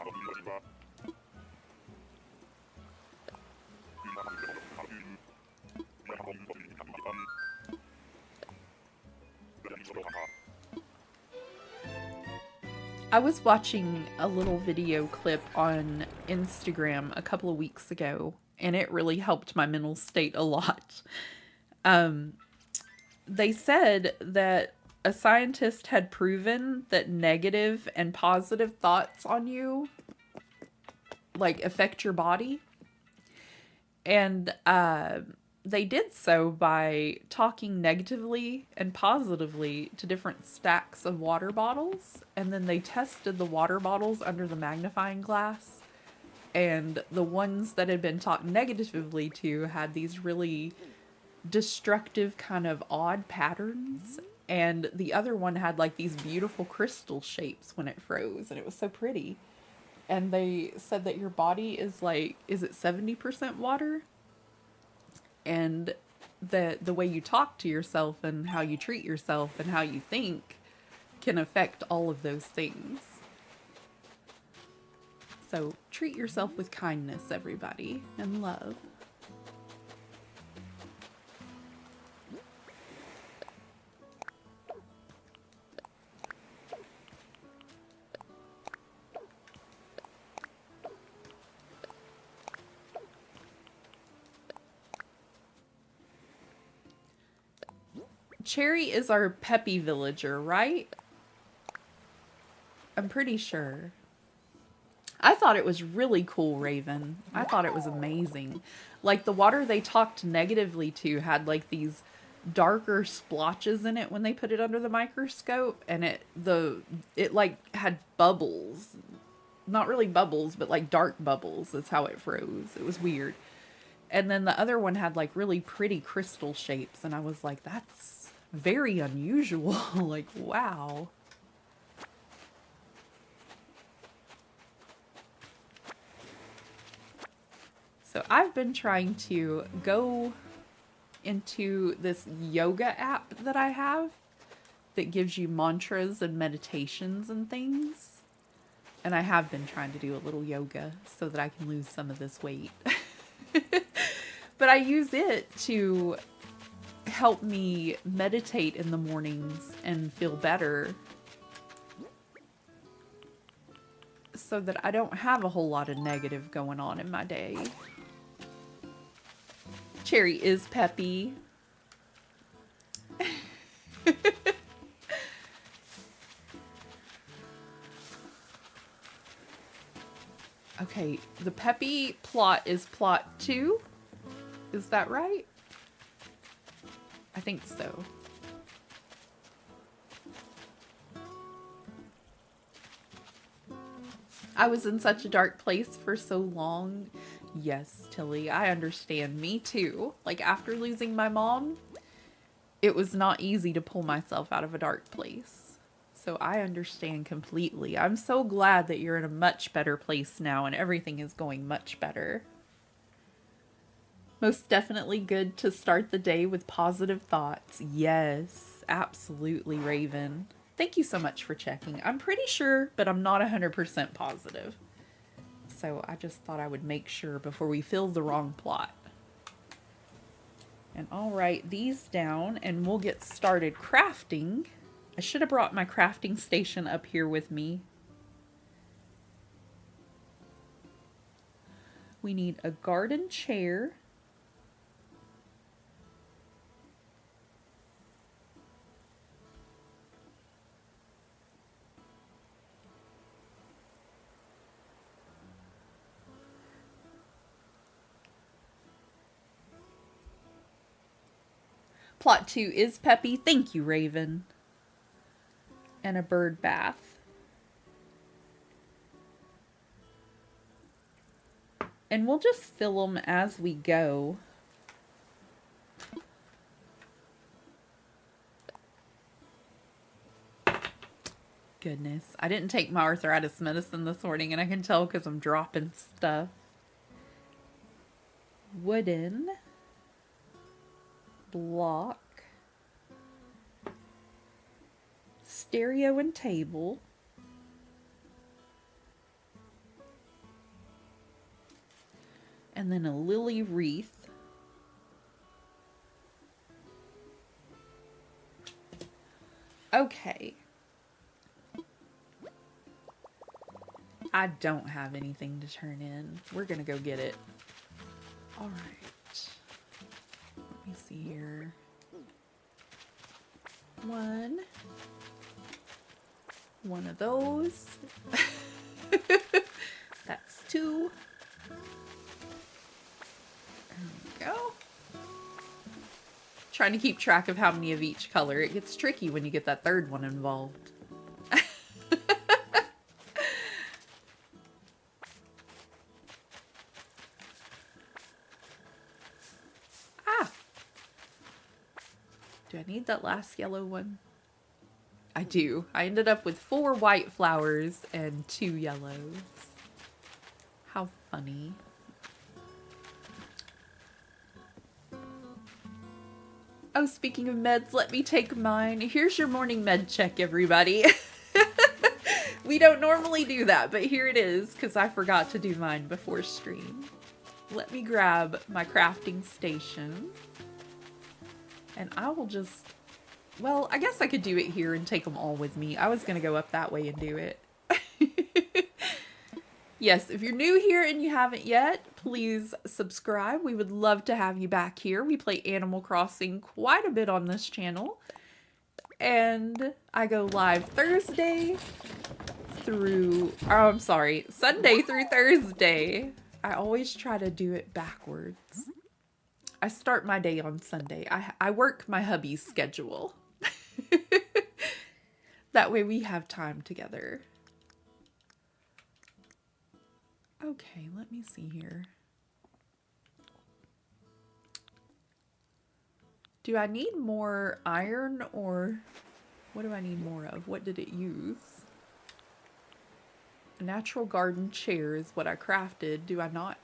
I was watching a little video clip on Instagram a couple of weeks ago, and it really helped my mental state a lot. They said that a scientist had proven that negative and positive thoughts on you, like, affect your body. And they did so by talking negatively and positively to different stacks of water bottles. And then they tested the water bottles under the magnifying glass. And the ones that had been talked negatively to had these really destructive kind of odd patterns. And the other one had like these beautiful crystal shapes when it froze. And it was so pretty. And they said that your body is like, is it 70% water? And the way you talk to yourself and how you treat yourself and how you think can affect all of those things. So treat yourself with kindness, everybody, and love. Cherry is our peppy villager, right? I'm pretty sure. I thought it was really cool, Raven. I thought it was amazing. Like, the water they talked negatively to had like these darker splotches in it when they put it under the microscope, and it like had bubbles. Not really bubbles, but like dark bubbles is how it froze. It was weird. And then the other one had like really pretty crystal shapes, and I was like, that's very unusual. Like, wow. So I've been trying to go into this yoga app that I have that gives you mantras and meditations and things. And I have been trying to do a little yoga so that I can lose some of this weight. But I use it to help me meditate in the mornings and feel better, so that I don't have a whole lot of negative going on in my day. Cherry is peppy. Okay, the peppy plot is plot 2. Is that right? I think so. I was in such a dark place for so long. Yes, Tilly, I understand. Me too. Like, after losing my mom, it was not easy to pull myself out of a dark place. So I understand completely. I'm so glad that you're in a much better place now and everything is going much better. Most definitely good to start the day with positive thoughts. Yes, absolutely, Raven. Thank you so much for checking. I'm pretty sure, but I'm not 100% positive. So I just thought I would make sure before we fill the wrong plot. And I'll write these down and we'll get started crafting. I should have brought my crafting station up here with me. We need a garden chair. Plot 2 is peppy. Thank you, Raven. And a bird bath. And we'll just fill them as we go. Goodness, I didn't take my arthritis medicine this morning, and I can tell because I'm dropping stuff. Wooden block, stereo and table, and then a lily wreath. Okay. I don't have anything to turn in. We're gonna go get it. All right. Let me see here. One of those. That's two. There we go. Trying to keep track of how many of each color. It gets tricky when you get that third one involved. Do I need that last yellow one? I do. I ended up with 4 white flowers and 2 yellows. How funny. Oh, speaking of meds, let me take mine. Here's your morning med check, everybody. We don't normally do that, but here it is, because I forgot to do mine before stream. Let me grab my crafting station. And I will just, well, I guess I could do it here and take them all with me. I was going to go up that way and do it. Yes, if you're new here and you haven't yet, please subscribe. We would love to have you back here. We play Animal Crossing quite a bit on this channel. And I go live Sunday through Thursday. I always try to do it backwards. I start my day on Sunday. I work my hubby's schedule. That way we have time together. Okay, let me see here. Do I need more iron, or what do I need more of? What did it use? A natural garden chair is what I crafted. Do I not?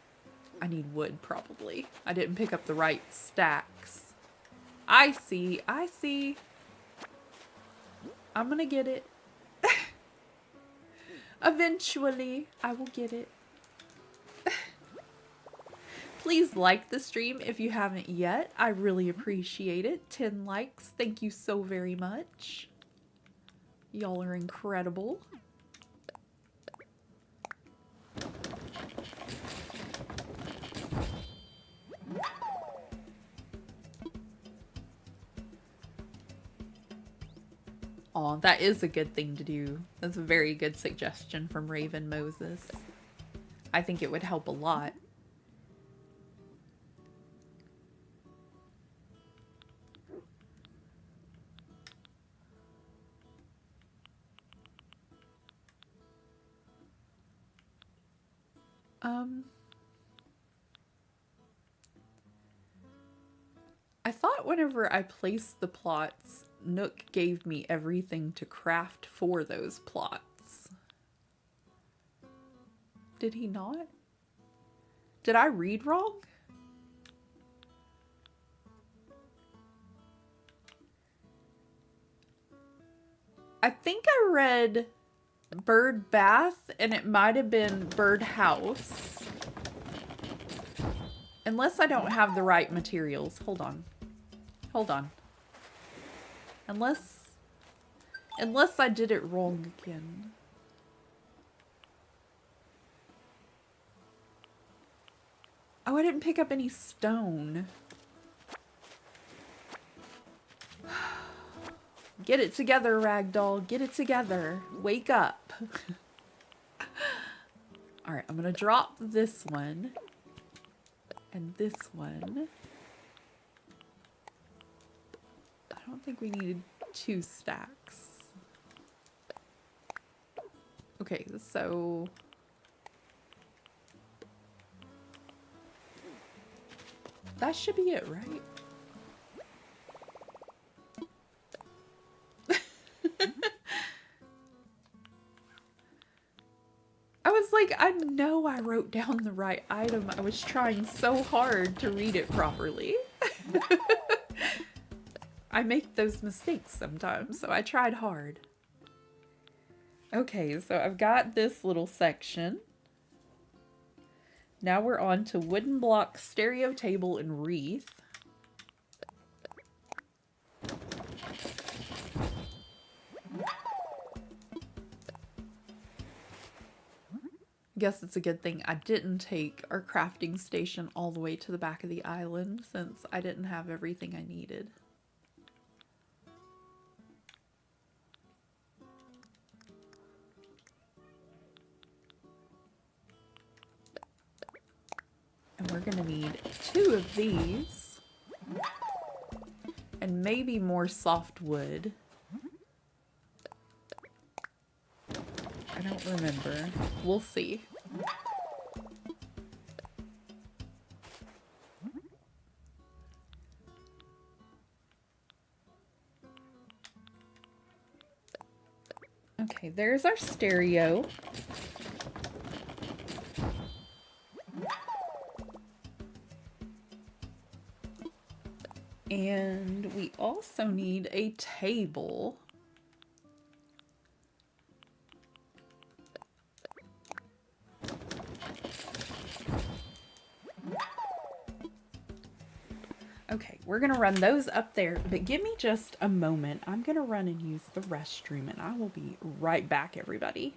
I need wood, probably. I didn't pick up the right stacks. I see. I see. I'm gonna get it. Eventually, I will get it. Please like the stream if you haven't yet. I really appreciate it. 10 likes. Thank you so very much. Y'all are incredible. Aw, that is a good thing to do. That's a very good suggestion from Raven Moses. I think it would help a lot. I thought whenever I placed the plots, Nook gave me everything to craft for those plots. Did he not? Did I read wrong? I think I read bird bath and it might have been bird house. Unless I don't have the right materials. Hold on. Hold on. Unless I did it wrong again. Oh, I didn't pick up any stone. Get it together, Ragdoll. Get it together. Wake up. Alright, I'm gonna drop this one. And this one. I don't think we needed 2 stacks. Okay, so that should be it, right? I was like, I know I wrote down the right item. I was trying so hard to read it properly. I make those mistakes sometimes, so I tried hard. Okay, so I've got this little section. Now we're on to wooden block, stereo table, and wreath. Guess it's a good thing I didn't take our crafting station all the way to the back of the island since I didn't have everything I needed. And we're gonna need 2 of these. And maybe more soft wood. I don't remember. We'll see. Okay, there's our stereo. And we also need a table. Okay, we're gonna run those up there, but give me just a moment. I'm gonna run and use the restroom and I will be right back, everybody.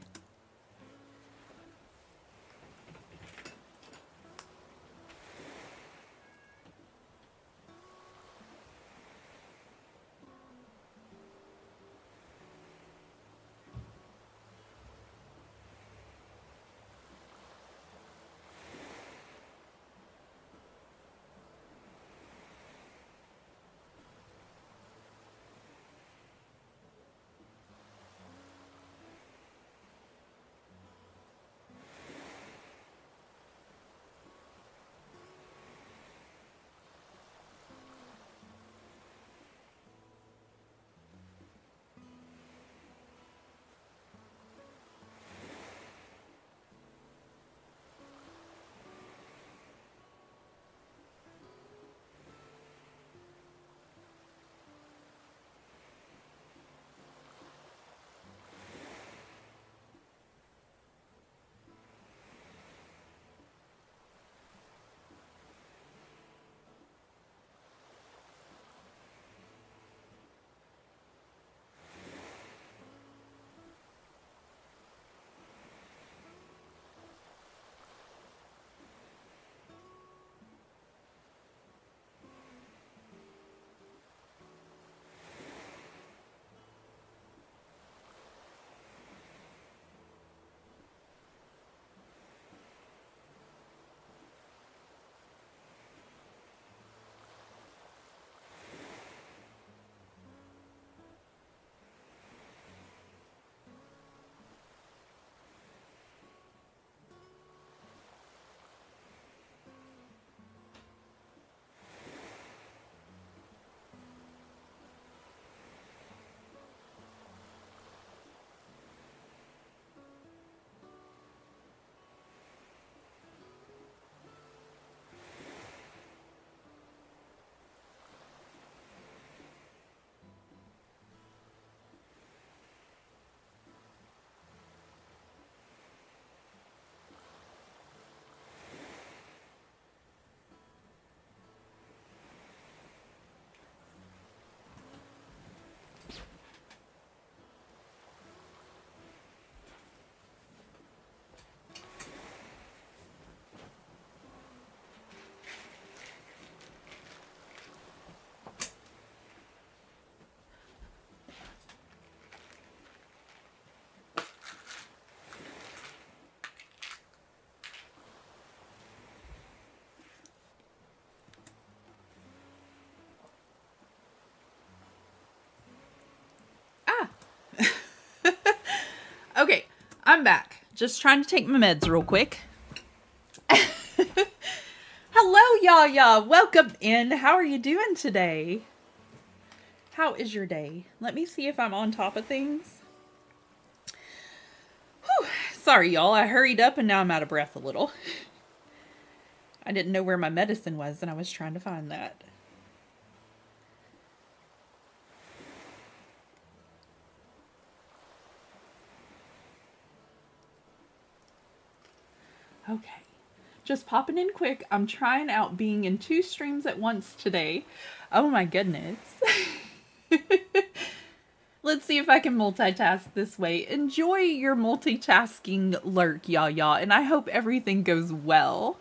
I'm back. Just trying to take my meds real quick. Hello, Yaya. Welcome in. How are you doing today? How is your day? Let me see if I'm on top of things. Whew. Sorry, y'all. I hurried up and now I'm out of breath a little. I didn't know where my medicine was and I was trying to find that. Okay. Just popping in quick. I'm trying out being in 2 streams at once today. Oh my goodness. Let's see if I can multitask this way. Enjoy your multitasking lurk, Yaya, and I hope everything goes well.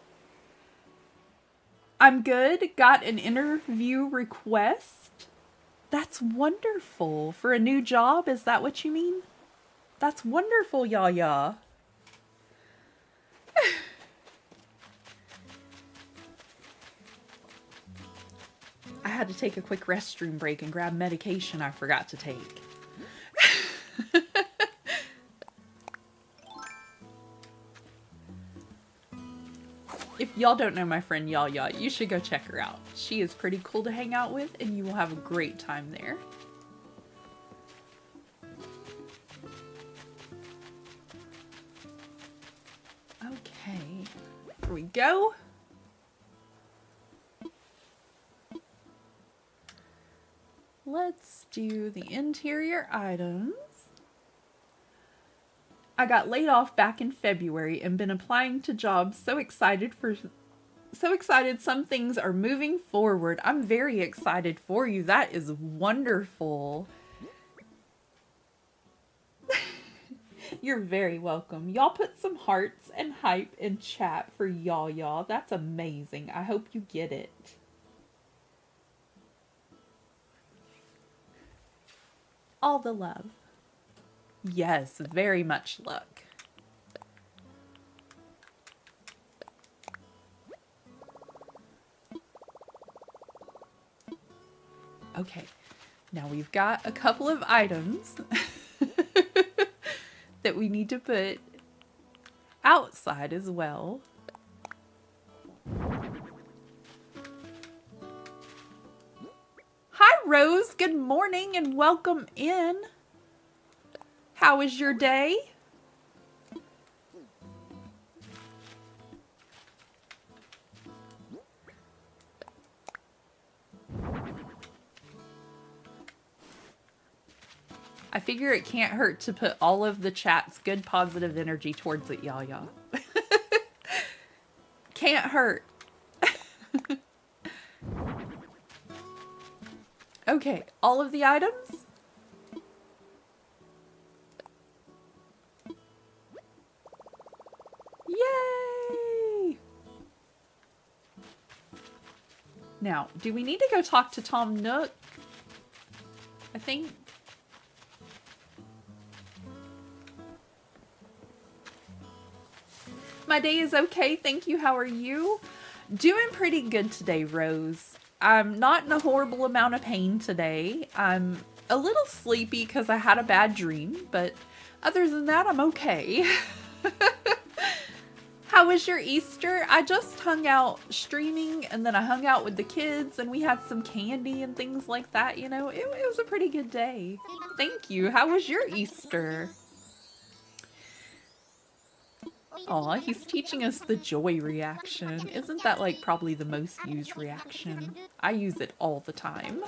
I'm good. Got an interview request. That's wonderful. For a new job, is that what you mean? That's wonderful, Yaya. I had to take a quick restroom break and grab medication I forgot to take. If y'all don't know my friend Yaya, you should go check her out. She is pretty cool to hang out with and you will have a great time there. Okay, here we go. Let's do the interior items. I got laid off back in February and been applying to jobs. So excited some things are moving forward. I'm very excited for you. That is wonderful. You're very welcome. Y'all put some hearts and hype in chat for y'all. That's amazing. I hope you get it. All the love. Yes, very much luck. Okay, now we've got a couple of items that we need to put outside as well. Hi, Rose. Good morning and welcome in. How was your day? I figure it can't hurt to put all of the chat's good positive energy towards it, Yaya. Can't hurt. Okay, all of the items? Yay! Now, do we need to go talk to Tom Nook? I think... My day is okay, thank you. How are you? Doing pretty good today, Rose. I'm not in a horrible amount of pain today. I'm a little sleepy because I had a bad dream, but other than that, I'm okay. How was your Easter? I just hung out streaming and then I hung out with the kids and we had some candy and things like that, you know. It was a pretty good day. Thank you. How was your Easter? Aw, he's teaching us the joy reaction. Isn't that like probably the most used reaction? I use it all the time.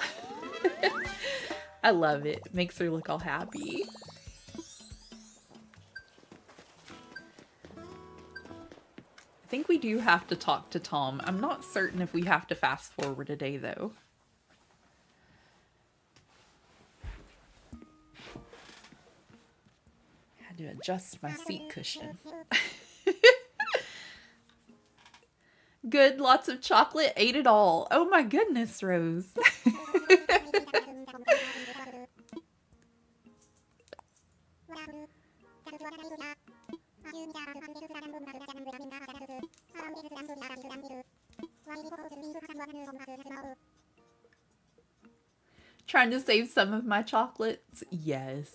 I love it. It makes her look all happy. I think we do have to talk to Tom. I'm not certain if we have to fast forward a day though. Had to adjust my seat cushion. Good, lots of chocolate, ate it all. Oh my goodness, Rose. Trying to save some of my chocolates? Yes.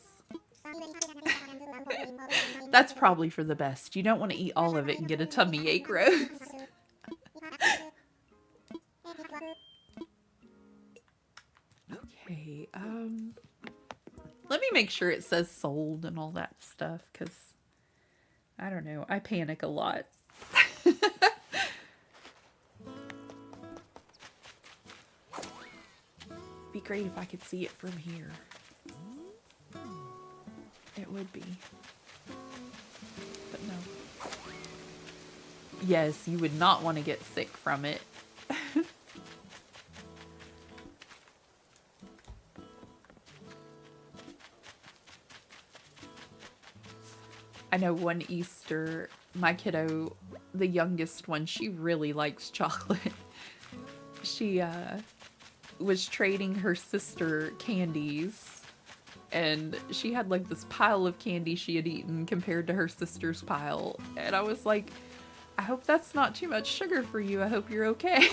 That's probably for the best. You don't want to eat all of it and get a tummy ache, Rose. Okay, let me make sure it says sold and all that stuff, because I don't know, I panic a lot. Be great if I could see it from here. It would be. But no. Yes, you would not want to get sick from it. I know one Easter, my kiddo, the youngest one, she really likes chocolate. She was trading her sister candies, and she had like this pile of candy she had eaten compared to her sister's pile. And I was like, I hope that's not too much sugar for you. I hope you're okay.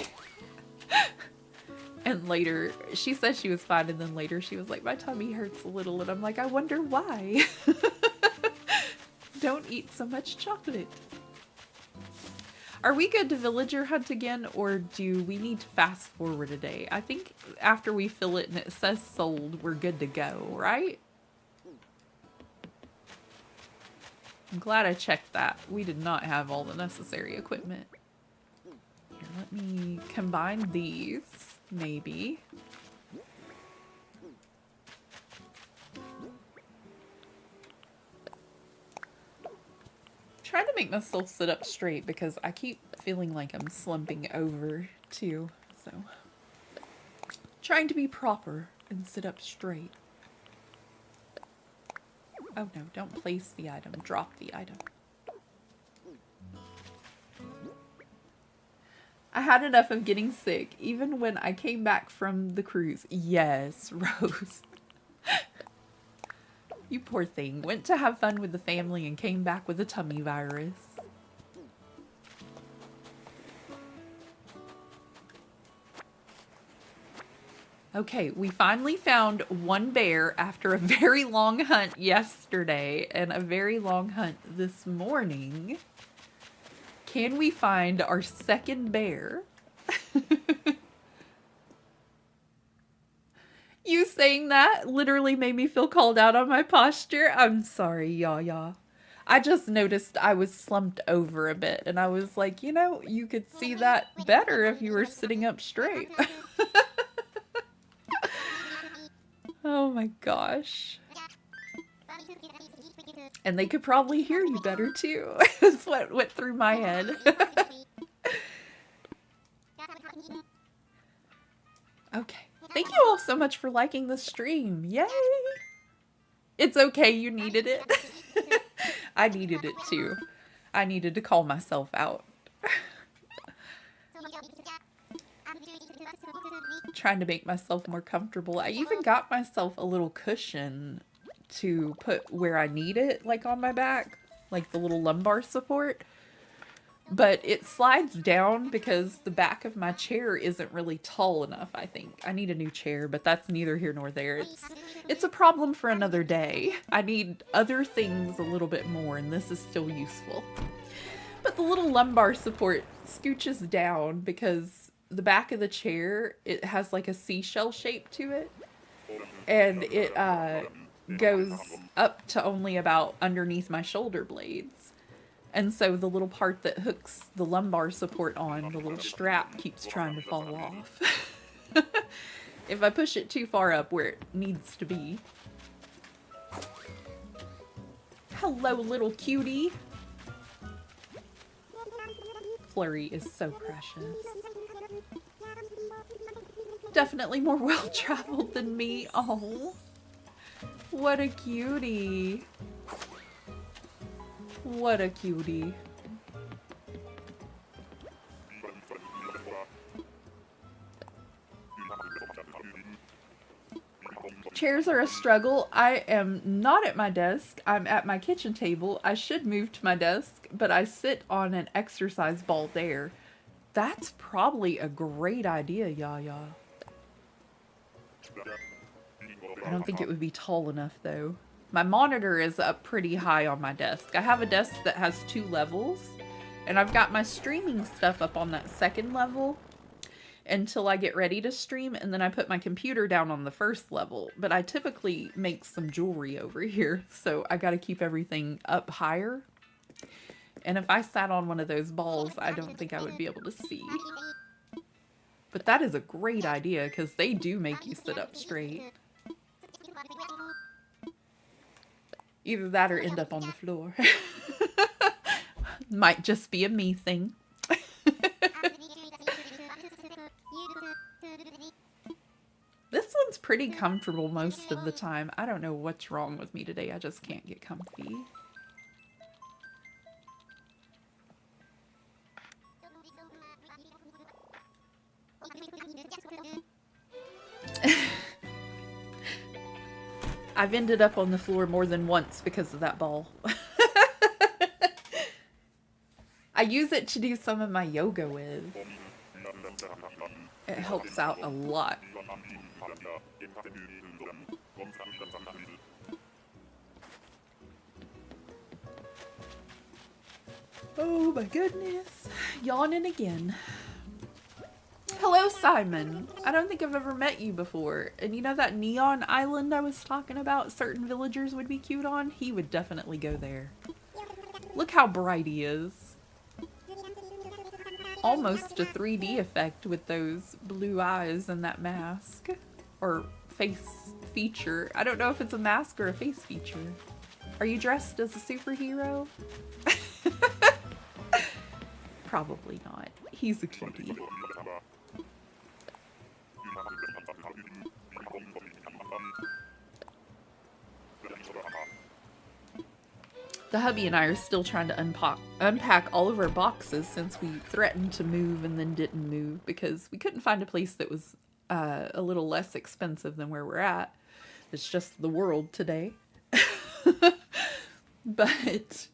And later, she said she was fine, and then later she was like, my tummy hurts a little, and I'm like, I wonder why. Don't eat so much chocolate. Are we good to villager hunt again, or do we need to fast forward a day? I think after we fill it and it says sold, we're good to go, right? I'm glad I checked that. We did not have all the necessary equipment. Here, let me combine these, maybe. Trying to make myself sit up straight because I keep feeling like I'm slumping over too. So trying to be proper and sit up straight. Oh no, don't place the item, drop the item. I had enough of getting sick, even when I came back from the cruise. Yes, Rose. You poor thing. Went to have fun with the family and came back with a tummy virus. Okay, we finally found one bear after a very long hunt yesterday and a very long hunt this morning. Can we find our second bear? You saying that literally made me feel called out on my posture. I'm sorry, Yaya. I just noticed I was slumped over a bit, and I was like, you know, you could see that better if you were sitting up straight. Oh my gosh. And they could probably hear you better too. That's what went through my head. Okay. Thank you all so much for liking the stream. Yay! It's okay, you needed it. I needed it too. I needed to call myself out. Trying to make myself more comfortable. I even got myself a little cushion to put where I need it, like on my back, like the little lumbar support. But it slides down because the back of my chair isn't really tall enough, I think. I need a new chair, but that's neither here nor there. It's a problem for another day. I need other things a little bit more, and this is still useful. But the little lumbar support scooches down because the back of the chair, it has like a seashell shape to it. And it goes up to only about underneath my shoulder blades. And so the little part that hooks the lumbar support on, the little strap, keeps trying to fall off. If I push it too far up where it needs to be. Hello, little cutie. Flurry is so precious. Definitely more well-traveled than me. Oh, what a cutie. What a cutie. Chairs are a struggle. I am not at my desk. I'm at my kitchen table. I should move to my desk, but I sit on an exercise ball there. That's probably a great idea, Yaya. I don't think it would be tall enough, though. My monitor is up pretty high on my desk. I have a desk that has 2 levels, and I've got my streaming stuff up on that 2nd level until I get ready to stream, and then I put my computer down on the 1st level. But I typically make some jewelry over here, so I gotta keep everything up higher. And if I sat on one of those balls, I don't think I would be able to see. But that is a great idea, because they do make you sit up straight. Either that or end up on the floor. Might just be a me thing. This one's pretty comfortable most of the time. I don't know what's wrong with me today. I just can't get comfy. I've ended up on the floor more than once because of that ball. I use it to do some of my yoga with. It helps out a lot. Oh my goodness. Yawning again. Hello, Simon. I don't think I've ever met you before. And you know that neon island I was talking about certain villagers would be cute on? He would definitely go there. Look how bright he is. Almost a 3D effect with those blue eyes and that mask. Or face feature. I don't know if it's a mask or a face feature. Are you dressed as a superhero? Probably not. He's a cutie. The hubby and I are still trying to unpack all of our boxes since we threatened to move and then didn't move because we couldn't find a place that was a little less expensive than where we're at. It's just the world today. But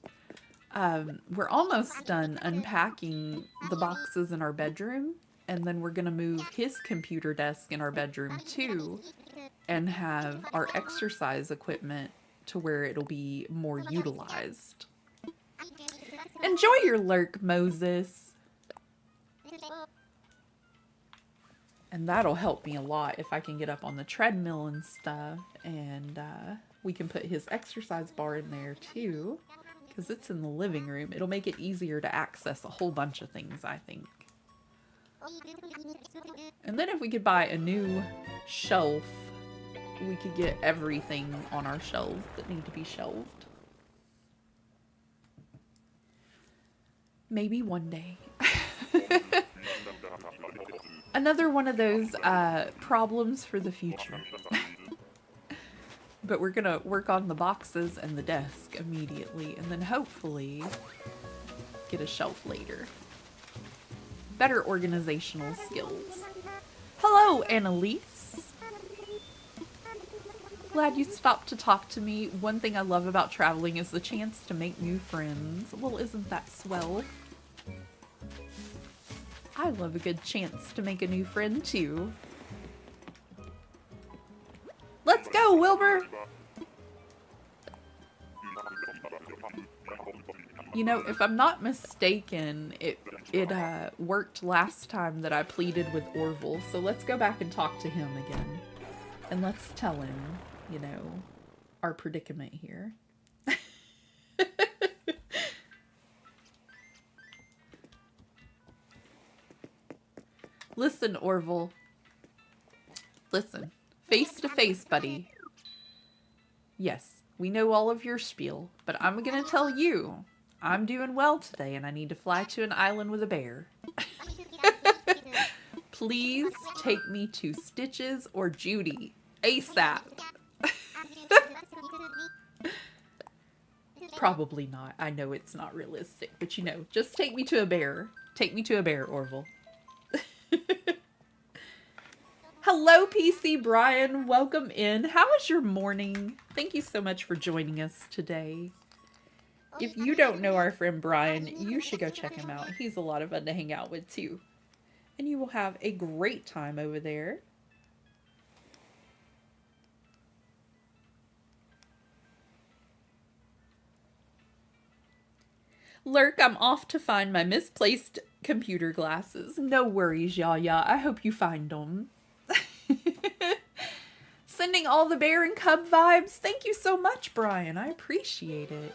we're almost done unpacking the boxes in our bedroom, and then we're going to move his computer desk in our bedroom too and have our exercise equipment to where it'll be more utilized. Enjoy your lurk, Moses. And that'll help me a lot if I can get up on the treadmill and stuff. And we can put his exercise bar in there too, because it's in the living room. It'll make it easier to access a whole bunch of things, I think. And then if we could buy a new shelf, we could get everything on our shelves that need to be shelved. Maybe one day. Another one of those problems for the future. But we're gonna work on the boxes and the desk immediately, and then hopefully get a shelf later. Better organizational skills. Hello, Annalise. Glad you stopped to talk to me. One thing I love about traveling is the chance to make new friends. Well, isn't that swell? I love a good chance to make a new friend too. Let's go, Wilbur! You know, if I'm not mistaken, it worked last time that I pleaded with Orville, so let's go back and talk to him again. And let's tell him, you know, our predicament here. Listen, Orville. Listen. Face to face, buddy. Yes, we know all of your spiel, but I'm gonna tell you, I'm doing well today and I need to fly to an island with a bear. Please take me to Stitches or Judy. ASAP. Probably not. I know it's not realistic, but you know, just take me to a bear. Take me to a bear, Orville. Hello, PC Brian. Welcome in. How was your morning? Thank you so much for joining us today. If you don't know our friend Brian, you should go check him out. He's a lot of fun to hang out with too. And you will have a great time over there. Lurk, I'm off to find my misplaced computer glasses. No worries, Yaya. I hope you find them. Sending all the bear and cub vibes. Thank you so much, Brian. I appreciate it.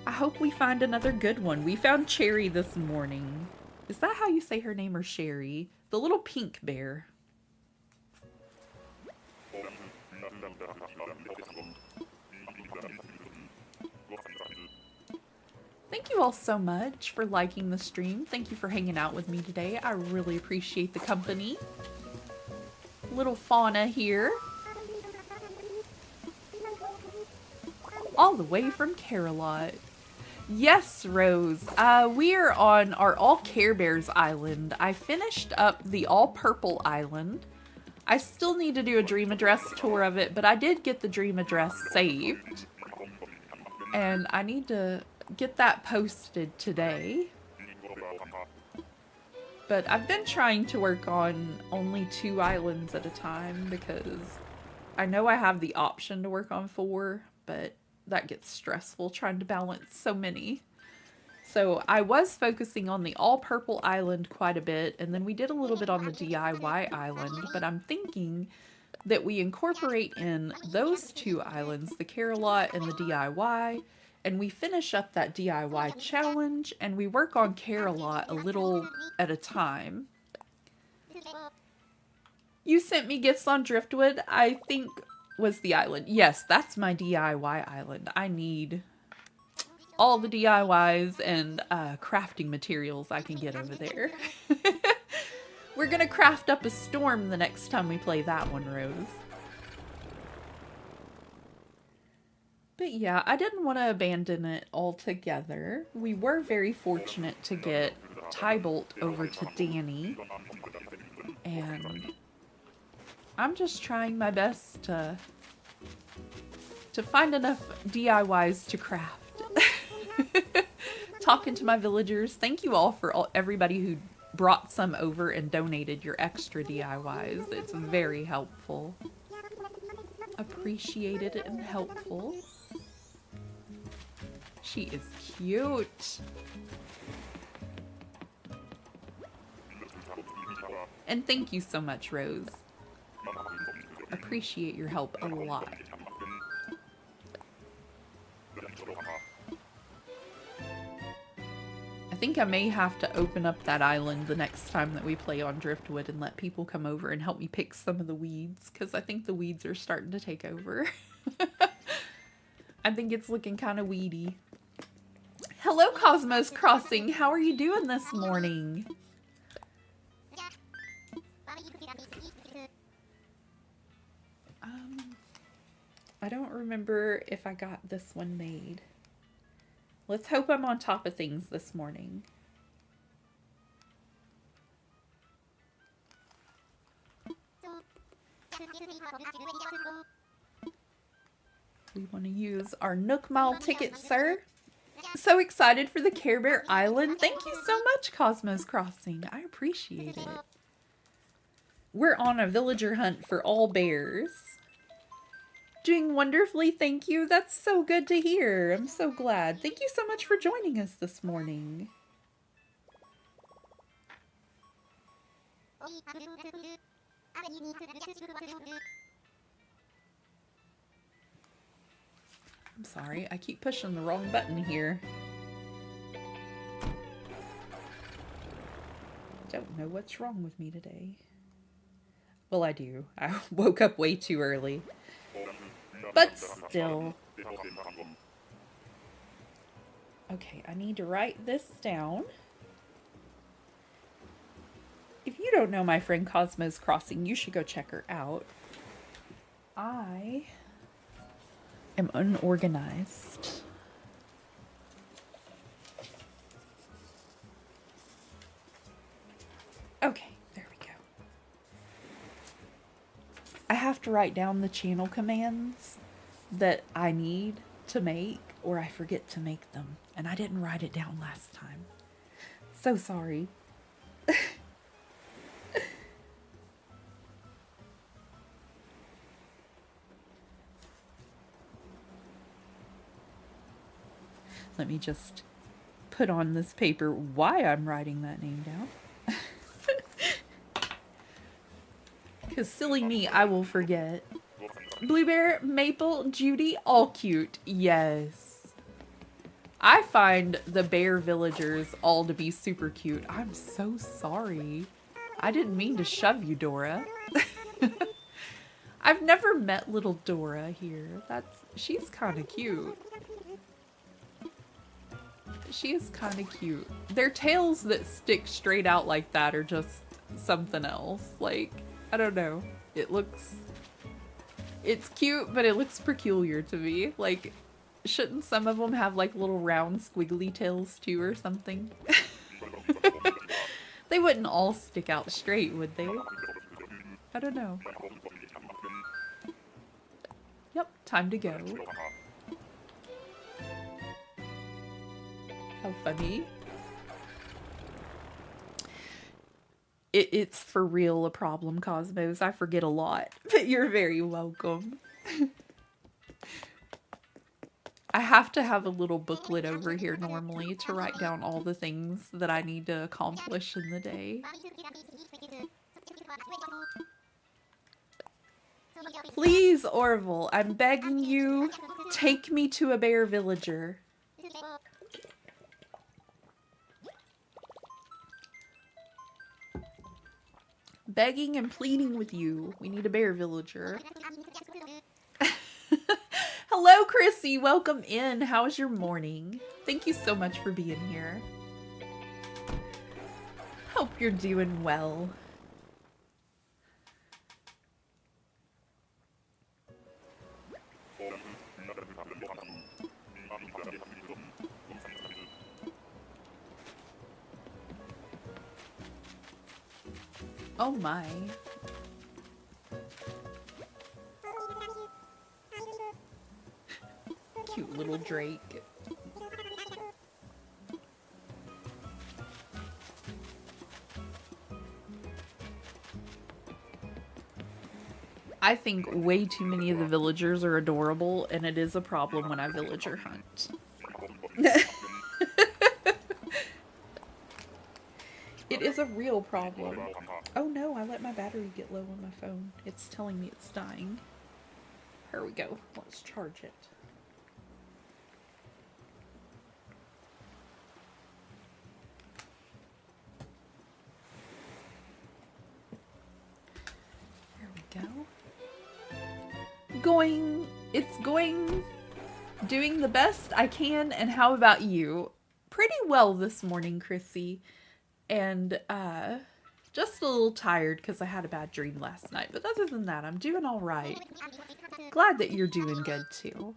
I hope we find another good one. We found Cherry this morning. Is that how you say her name, or Sherry? The little pink bear. Thank you all so much for liking the stream. Thank you for hanging out with me today. I really appreciate the company. Little fauna here. All the way from Carebears. Yes, Rose. We are on our all Carebears island. I finished up the all purple island. I still need to do a dream address tour of it, but I did get the dream address saved. And I need to get that posted today. But I've been trying to work on only 2 islands at a time because I know I have the option to work on 4, but that gets stressful trying to balance so many. So I was focusing on the all purple island quite a bit, and then we did a little bit on the DIY island, but I'm thinking that we incorporate in those 2 islands, the Carolot and the DIY, and we finish up that DIY challenge, and we work on Carolot a little at a time. You sent me gifts on Driftwood, I think was the island. Yes, that's my DIY island. I need all the DIYs and crafting materials I can get over there. We're gonna craft up a storm the next time we play that one, Rose. But yeah, I didn't want to abandon it altogether. We were very fortunate to get Tybolt over to Danny. And I'm just trying my best to find enough DIYs to craft. Talking to my villagers. Thank you all for everybody who brought some over and donated your extra DIYs. It's very helpful. Appreciated and helpful. She is cute. And thank you so much, Rose. Appreciate your help a lot. I think I may have to open up that island the next time that we play on Driftwood and let people come over and help me pick some of the weeds, because I think the weeds are starting to take over. I think it's looking kind of weedy. Hello, Cosmos Crossing. How are you doing this morning? I don't remember if I got this one made. Let's hope I'm on top of things this morning. We want to use our Nook Mile ticket, sir. So excited for the Care Bear Island. Thank you so much, Cosmos Crossing. I appreciate it. We're on a villager hunt for all bears. Doing wonderfully, thank you. That's so good to hear. I'm so glad. Thank you so much for joining us this morning. I'm sorry, I keep pushing the wrong button here. Don't know what's wrong with me today. Well, I do. I woke up way too early. But still. Okay, I need to write this down. If you don't know my friend Cosmos Crossing, you should go check her out. I am unorganized. Okay, there we go. I have to write down the channel commands that I need to make, or I forget to make them. And I didn't write it down last time. So sorry. Let me just put on this paper why I'm writing that name down. Because silly me, I will forget. Blueberry, Maple, Judy, all cute. Yes. I find the bear villagers all to be super cute. I'm so sorry. I didn't mean to shove you, Dora. I've never met little Dora here. She's kind of cute. She is kind of cute. Their tails that stick straight out like that are just something else. Like, I don't know. It's cute, but it looks peculiar to me. Like, shouldn't some of them have like little round squiggly tails too or something? They wouldn't all stick out straight, would they? I don't know. Yep, time to go. How funny. It's for real a problem, Cosmos. I forget a lot, but you're very welcome. I have to have a little booklet over here normally to write down all the things that I need to accomplish in the day. Please, Orville, I'm begging you, take me to a bear villager. Begging and pleading with you. We need a bear villager. Hello, Chrissy. Welcome in. How's your morning? Thank you so much for being here. Hope you're doing well. Oh my. Cute little Drake. I think way too many of the villagers are adorable, and it is a problem when I villager hunt. It is a real problem. Oh no, I let my battery get low on my phone. It's telling me it's dying. Here we go. Let's charge it. There we go. Doing the best I can, and how about you? Pretty well this morning, Chrissy. And, just a little tired because I had a bad dream last night. But other than that, I'm doing all right. Glad that you're doing good, too.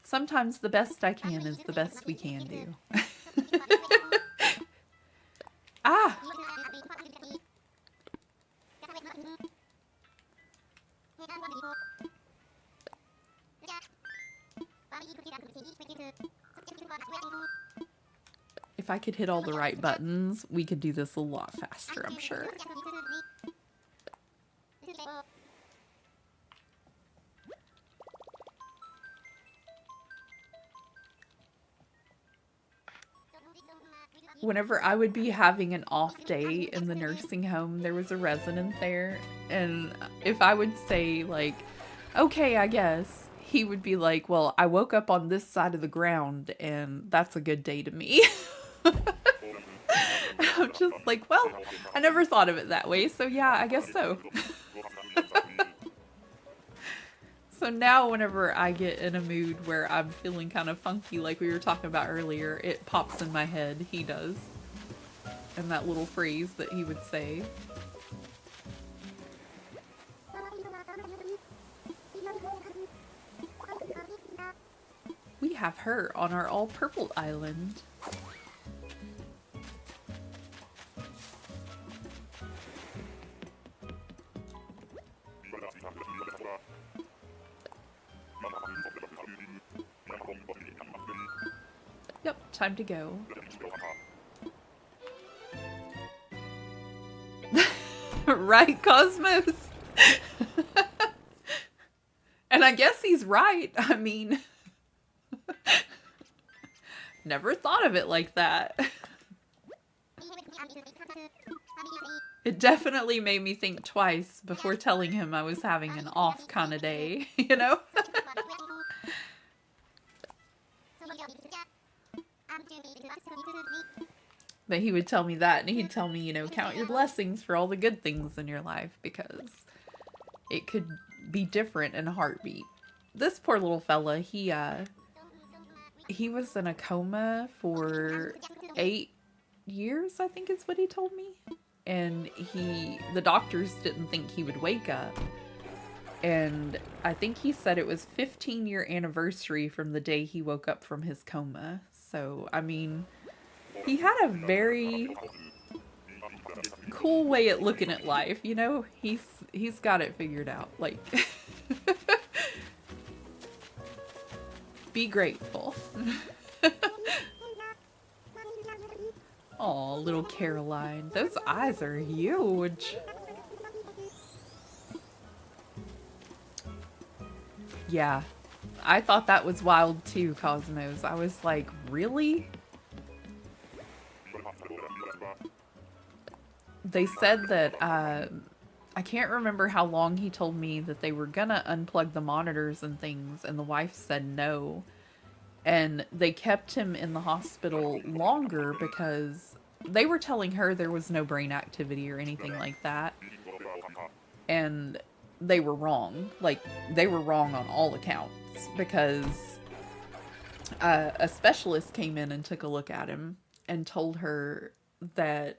Sometimes the best I can is the best we can do. Ah! If I could hit all the right buttons, we could do this a lot faster, I'm sure. Whenever I would be having an off day in the nursing home, there was a resident there, and if I would say, like, okay, I guess, he would be like, well, I woke up on this side of the ground, and that's a good day to me. I'm just like, well, I never thought of it that way, so yeah, I guess so. So now whenever I get in a mood where I'm feeling kind of funky, like we were talking about earlier, it pops in my head. He does. And that little phrase that he would say. We have her on our all-purple island. Yep, time to go. Right, Cosmos? And I guess he's right. I mean, Never thought of it like that. It definitely made me think twice before telling him I was having an off kind of day, you know? But he would tell me that, and he'd tell me, you know, count your blessings for all the good things in your life, because it could be different in a heartbeat. This poor little fella, he was in a coma for 8 years, I think is what he told me. And the doctors didn't think he would wake up. And I think he said it was 15-year anniversary from the day he woke up from his coma. So, I mean, he had a very cool way at looking at life, you know? He's got it figured out. Like, be grateful. Aw, little Caroline. Those eyes are huge. Yeah, I thought that was wild too, Cosmos. I was like, really? They said that, I can't remember how long he told me that they were gonna unplug the monitors and things, and the wife said no. And they kept him in the hospital longer because they were telling her there was no brain activity or anything like that. And they were wrong. Like, they were wrong on all accounts, because a specialist came in and took a look at him and told her that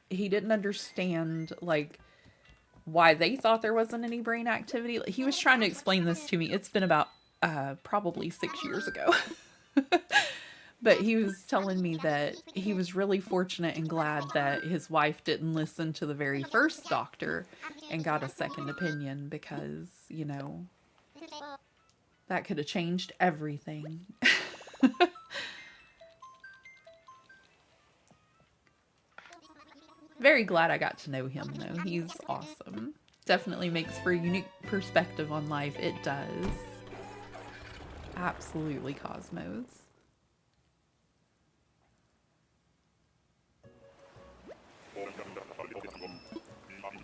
he didn't understand, like, why they thought there wasn't any brain activity. He was trying to explain this to me. It's been about probably 6 years ago. But he was telling me that he was really fortunate and glad that his wife didn't listen to the very first doctor and got a second opinion, because, you know, that could have changed everything. Very glad I got to know him, though. He's awesome. Definitely makes for a unique perspective on life. It does. Absolutely, Cosmos.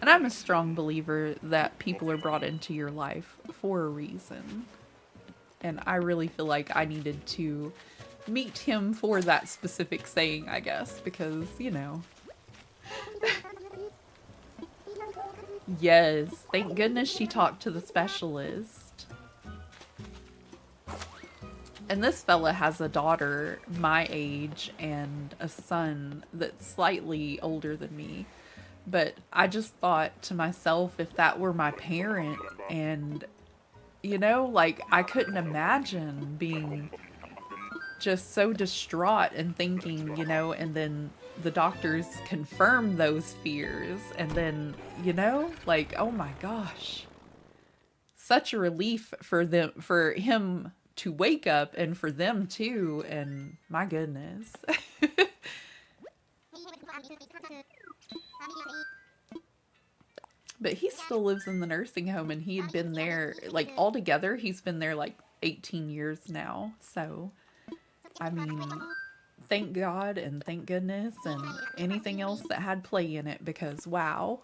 And I'm a strong believer that people are brought into your life for a reason. And I really feel like I needed to meet him for that specific saying, I guess, because, you know. Yes, thank goodness she talked to the specialist. And this fella has a daughter my age and a son that's slightly older than me. But I just thought to myself, if that were my parent, and, you know, like, I couldn't imagine being just so distraught and thinking, you know, and then the doctors confirm those fears, and then, you know, like, oh my gosh. Such a relief for them, for him to wake up, and for them too, and my goodness. But he still lives in the nursing home, and he had been there, like, altogether, he's been there like 18 years now. So, I mean, thank God and thank goodness and anything else that had play in it, because wow.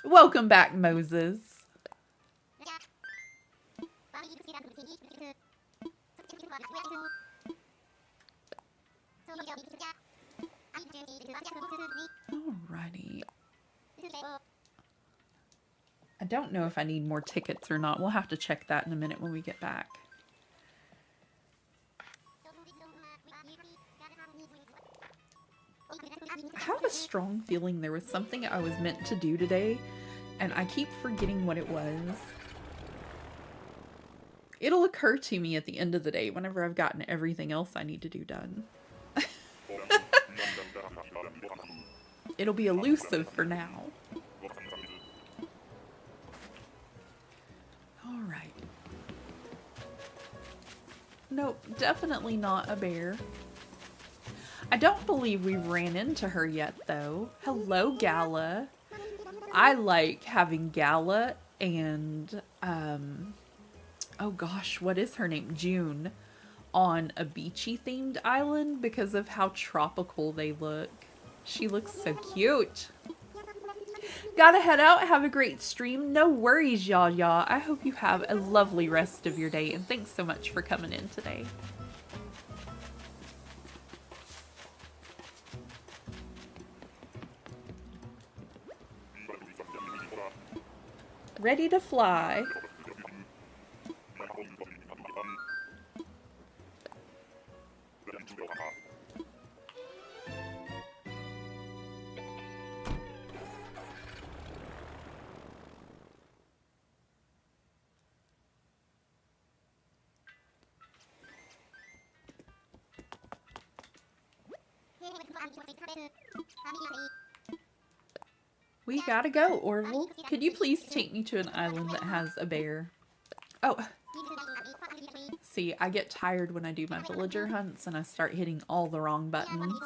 Welcome back, Moses. Alrighty. I don't know if I need more tickets or not. We'll have to check that in a minute when we get back. I have a strong feeling there was something I was meant to do today, and I keep forgetting what it was. It'll occur to me at the end of the day whenever I've gotten everything else I need to do done. It'll be elusive for now. Alright. Nope, definitely not a bear. I don't believe we ran into her yet, though. Hello, Gala. I like having Gala and oh gosh, what is her name? June, on a beachy themed island because of how tropical they look. She looks so cute. Gotta head out. Have a great stream. No worries, y'all. I hope you have a lovely rest of your day, and thanks so much for coming in today. Ready to fly. We gotta go, Orville. Could you please take me to an island that has a bear? Oh. See, I get tired when I do my villager hunts and I start hitting all the wrong buttons.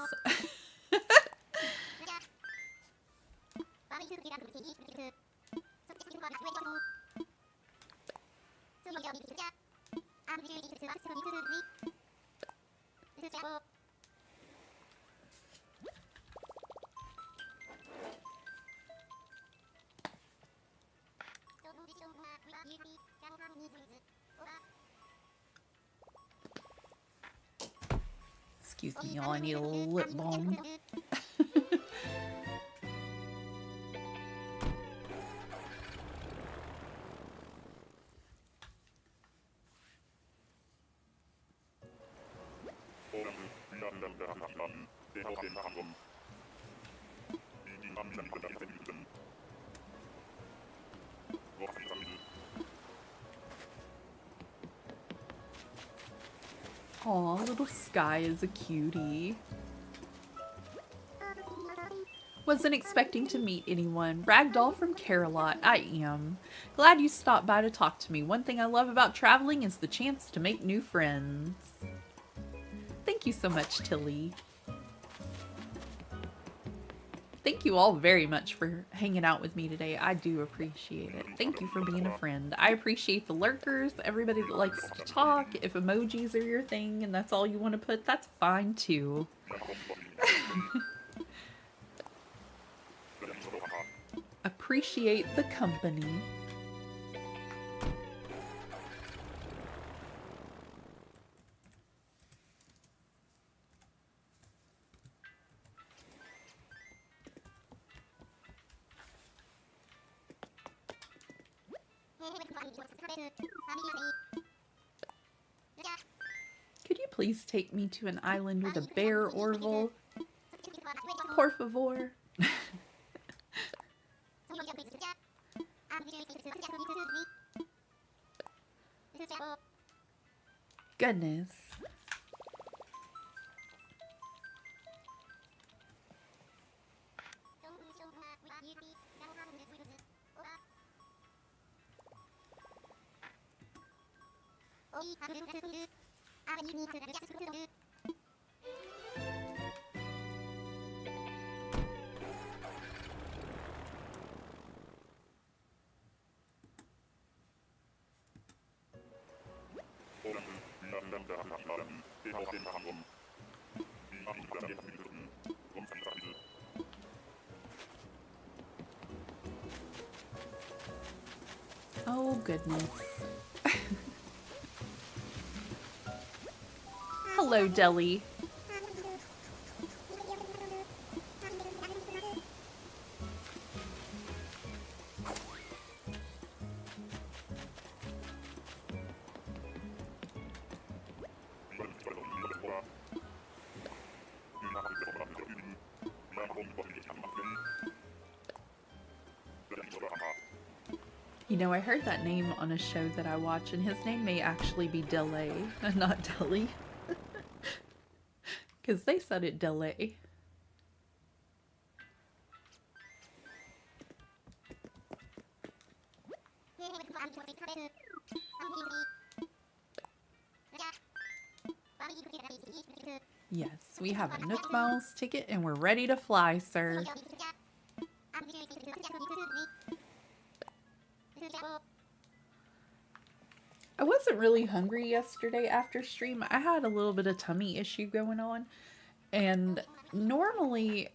Excuse me, y'all. I need a little lip balm. Aw, little Sky is a cutie. Wasn't expecting to meet anyone. Ragdoll from Carolot. I am. Glad you stopped by to talk to me. One thing I love about traveling is the chance to make new friends. Thank you so much, Tilly. Thank you all very much for hanging out with me today. I do appreciate it. Thank you for being a friend. I appreciate the lurkers, everybody that likes to talk. If emojis are your thing and that's all you want to put, that's fine too. Appreciate the company. Could you please take me to an island with a bear, Orville? Por favor. Goodness. Oh, goodness. Hello, Deli. You know, I heard that name on a show that I watch, and his name may actually be Delay, and not Deli. Because they said it Delay. Yes, we have a Nook Miles ticket, and we're ready to fly, sir. I wasn't really hungry yesterday after stream. I had a little bit of tummy issue going on. And normally,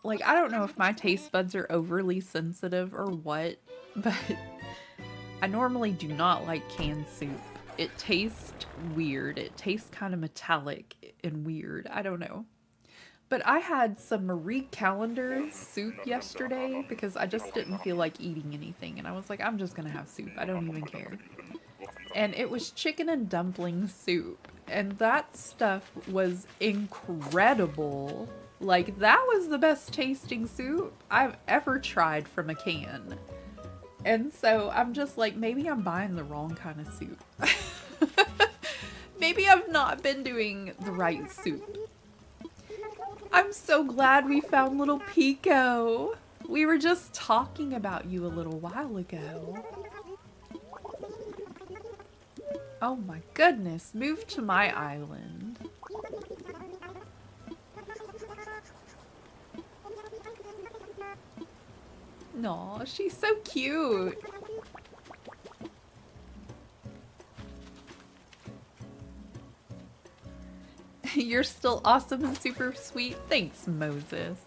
like, I don't know if my taste buds are overly sensitive or what, but I normally do not like canned soup. It tastes weird. It tastes kind of metallic and weird. I don't know. But I had some Marie Callender soup yesterday because I just didn't feel like eating anything. And I was like, I'm just going to have soup. I don't even care. And it was chicken and dumpling soup. And that stuff was incredible. Like, that was the best tasting soup I've ever tried from a can. And so I'm just like, maybe I'm buying the wrong kind of soup. Maybe I've not been doing the right soup. I'm so glad we found little Pico. We were just talking about you a little while ago. Oh my goodness, move to my island. Aw, she's so cute. You're still awesome and super sweet. Thanks, Moses.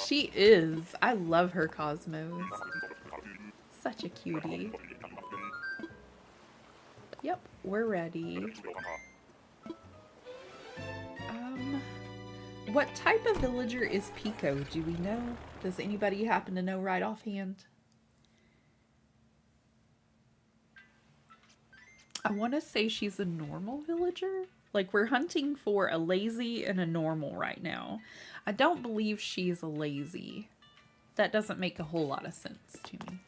She is. I love her, Cosmos. Such a cutie. Yep, we're ready. What type of villager is Pico? Do we know? Does anybody happen to know right offhand? I want to say she's a normal villager. Like, we're hunting for a lazy and a normal right now. I don't believe she's a lazy. That doesn't make a whole lot of sense to me.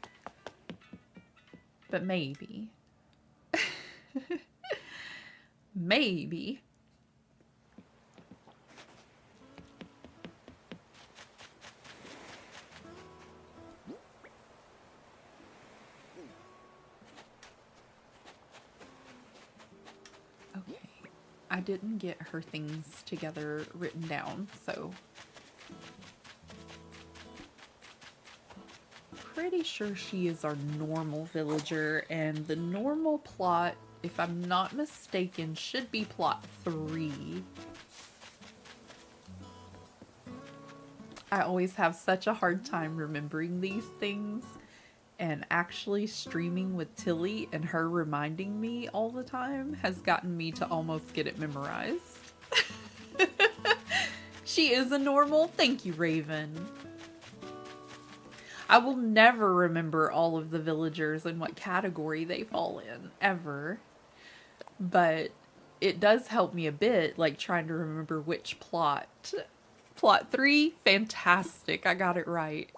But maybe. Maybe. Okay. I didn't get her things together written down, so pretty sure she is our normal villager, and the normal plot, if I'm not mistaken, should be plot 3. I always have such a hard time remembering these things, and actually streaming with Tilly and her reminding me all the time has gotten me to almost get it memorized. She is a normal. Thank you, Raven. I will never remember all of the villagers and what category they fall in, ever. But it does help me a bit, like trying to remember which plot. Plot 3, fantastic. I got it right.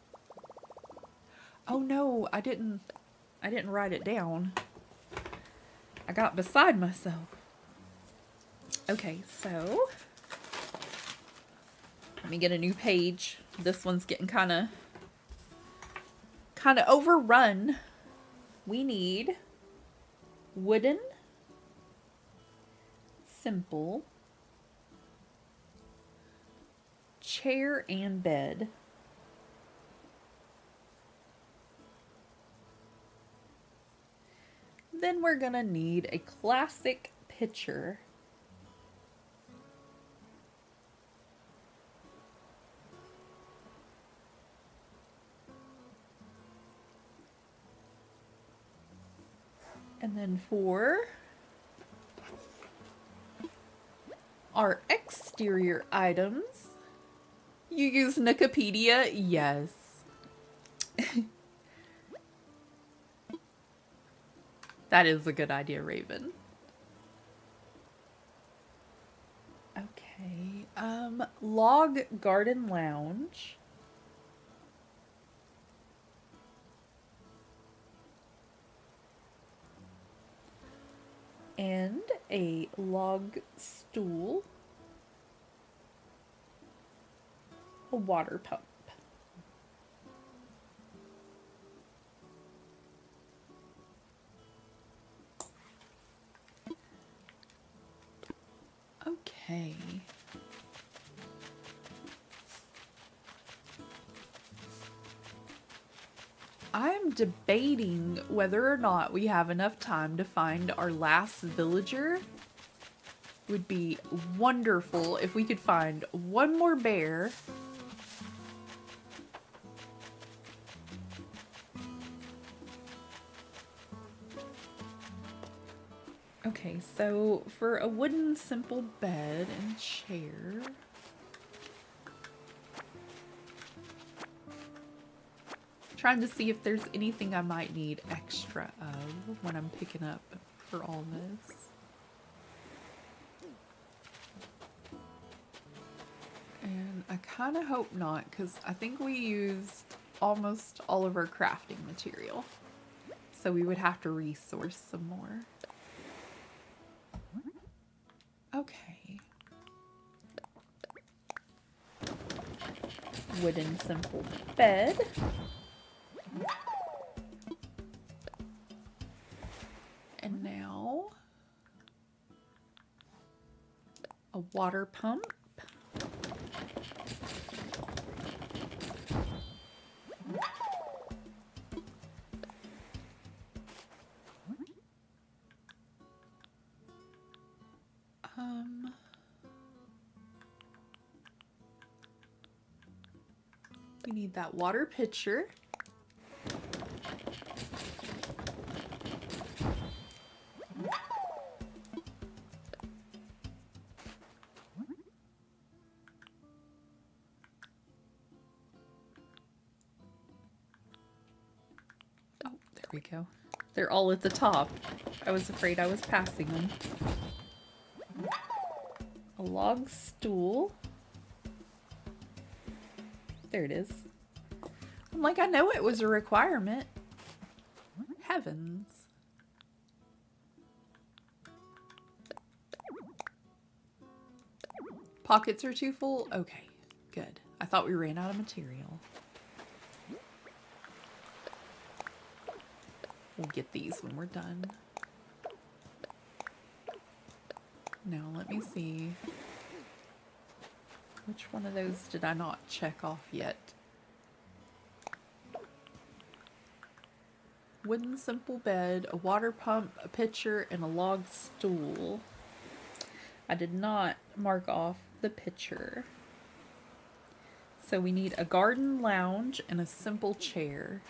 Oh no, I didn't write it down. I got beside myself. Okay, so let me get a new page. This one's getting kind of overrun. We need wooden, simple, chair and bed. Then we're gonna need a classic pitcher. And then for our exterior items, you use Wikipedia? Yes. That is a good idea, Raven. Okay. Log garden lounge. And a log stool. A water pump. Okay. am debating whether or not we have enough time to find our last villager. It would be wonderful if we could find one more bear. Okay, so for a wooden simple bed and chair, trying to see if there's anything I might need extra of when I'm picking up for all this. And I kind of hope not, because I think we used almost all of our crafting material. So we would have to resource some more. Okay. Wooden simple bed. And now a water pump. We need that water pitcher. Oh, there we go. They're all at the top. I was afraid I was passing them. A log stool. There it is. I'm like, I know it was a requirement. Heavens. Pockets are too full? Okay, good. I thought we ran out of material. We'll get these when we're done. Now let me see. Which one of those did I not check off yet? Wooden simple bed, a water pump, a pitcher, and a log stool. I did not mark off the pitcher. So we need a garden lounge and a simple chair.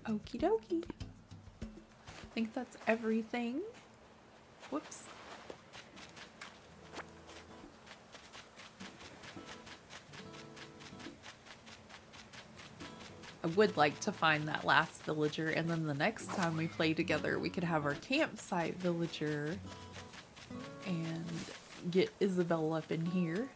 Okie dokie. I think that's everything. Whoops. I would like to find that last villager, and then the next time we play together, we could have our campsite villager and get Isabel up in here.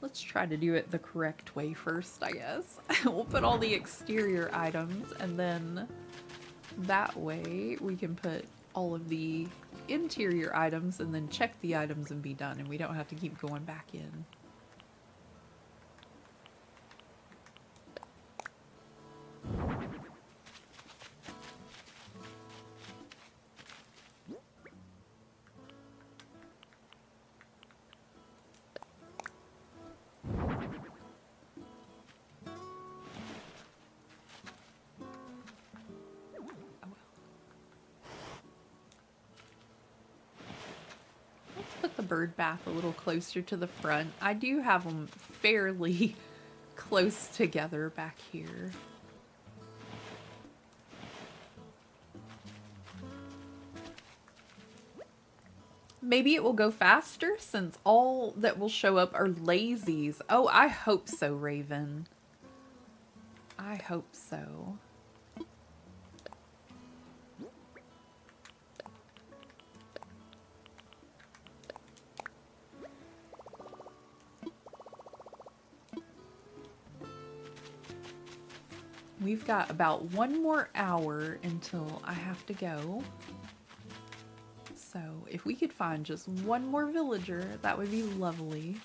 Let's try to do it the correct way first, I guess. We'll put all the exterior items, and then that way we can put all of the interior items and then check the items and be done, and we don't have to keep going back in. Put the bird bath a little closer to the front. I do have them fairly close together back here. Maybe it will go faster since all that will show up are lazies. Oh, I hope so, Raven. I hope so. We've got about 1 more hour until I have to go. So if we could find just 1 more villager, that would be lovely.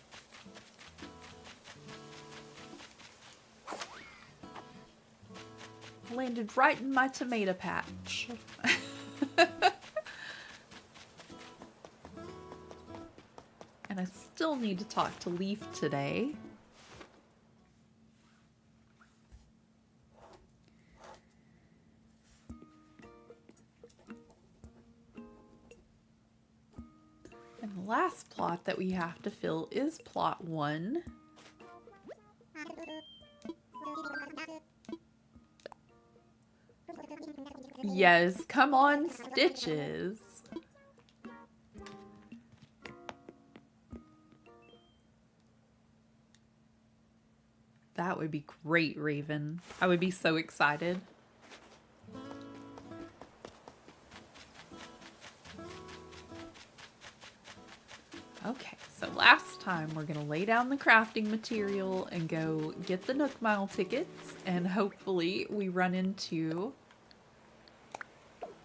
Landed right in my tomato patch. And I still need to talk to Leaf today. And the last plot that we have to fill is plot 1. Yes, come on, Stitches. That would be great, Raven. I would be so excited. Okay, so last time we're gonna lay down the crafting material and go get the Nook Mile tickets, and hopefully we run into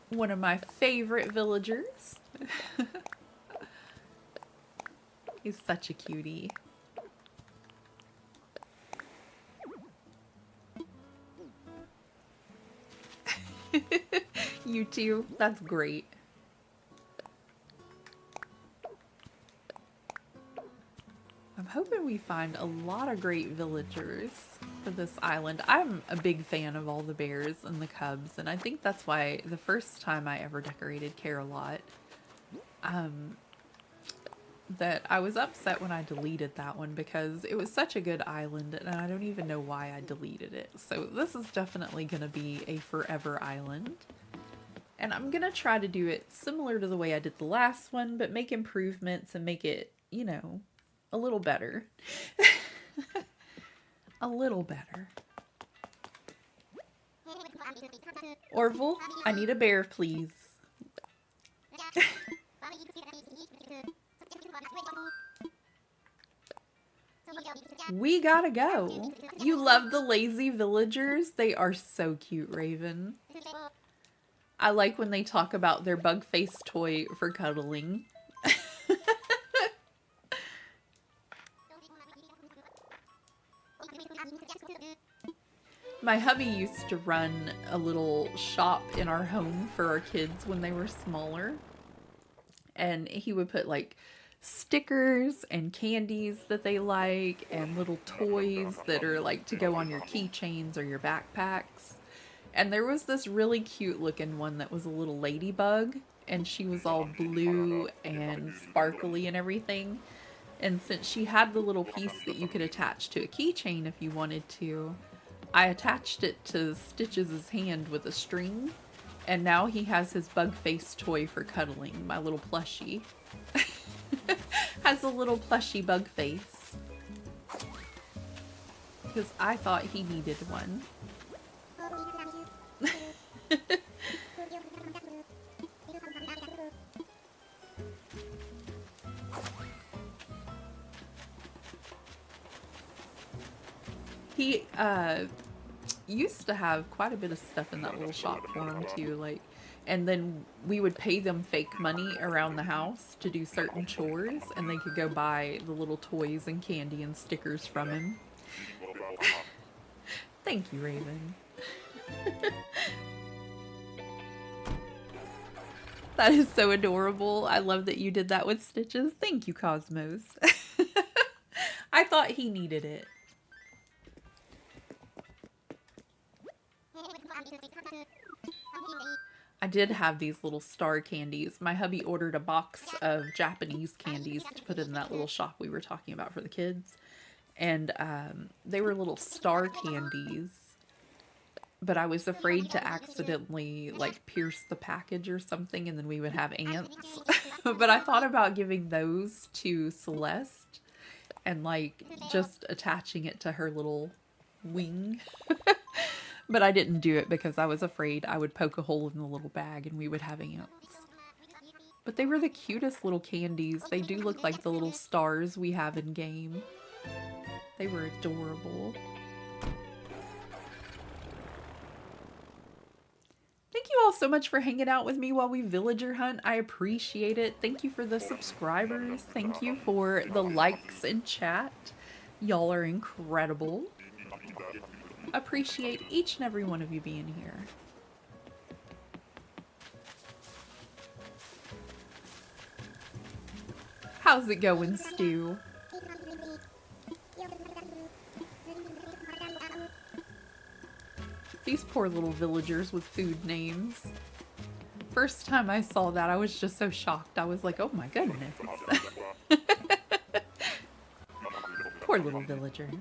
one of my favorite villagers. He's such a cutie. You too? That's great. I'm hoping we find a lot of great villagers for this island. I'm a big fan of all the bears and the cubs, and I think that's why the first time I ever decorated Care-a-Lot, that I was upset when I deleted that one because it was such a good island and I don't even know why I deleted it. So this is definitely going to be a forever island. And I'm going to try to do it similar to the way I did the last one, but make improvements and make it, you know, a little better. A little better. Orville, I need a bear, please. We gotta go. You love the lazy villagers? They are so cute, Raven. I like when they talk about their bug face toy for cuddling. My hubby used to run a little shop in our home for our kids when they were smaller. And he would put like stickers and candies that they like and little toys that are like to go on your keychains or your backpacks. And there was this really cute looking one that was a little ladybug, and she was all blue and sparkly and everything. And since she had the little piece that you could attach to a keychain if you wanted to, I attached it to Stitches' hand with a string, and now he has his bug face toy for cuddling, my little plushie. Has a little plushy bug face. Because I thought he needed one. He used to have quite a bit of stuff in that little shop for him too, like, and then we would pay them fake money around the house to do certain chores, and they could go buy the little toys and candy and stickers from him. Thank you, Raven. That is so adorable. I love that you did that with Stitches. Thank you, Cosmos. I thought he needed it. I did have these little star candies. My hubby ordered a box of Japanese candies to put in that little shop we were talking about for the kids. And they were little star candies. But I was afraid to accidentally, like, pierce the package or something, and then we would have ants. But I thought about giving those to Celeste and, like, just attaching it to her little wing. But I didn't do it because I was afraid I would poke a hole in the little bag and we would have ants. But they were the cutest little candies. They do look like the little stars we have in game. They were adorable. Thank you all so much for hanging out with me while we villager hunt. I appreciate it. Thank you for the subscribers. Thank you for the likes in chat. Y'all are incredible. Appreciate each and every one of you being here. How's it going, Stu? These poor little villagers with food names. First time I saw that, I was just so shocked. I was like, oh my goodness. Poor little villagers.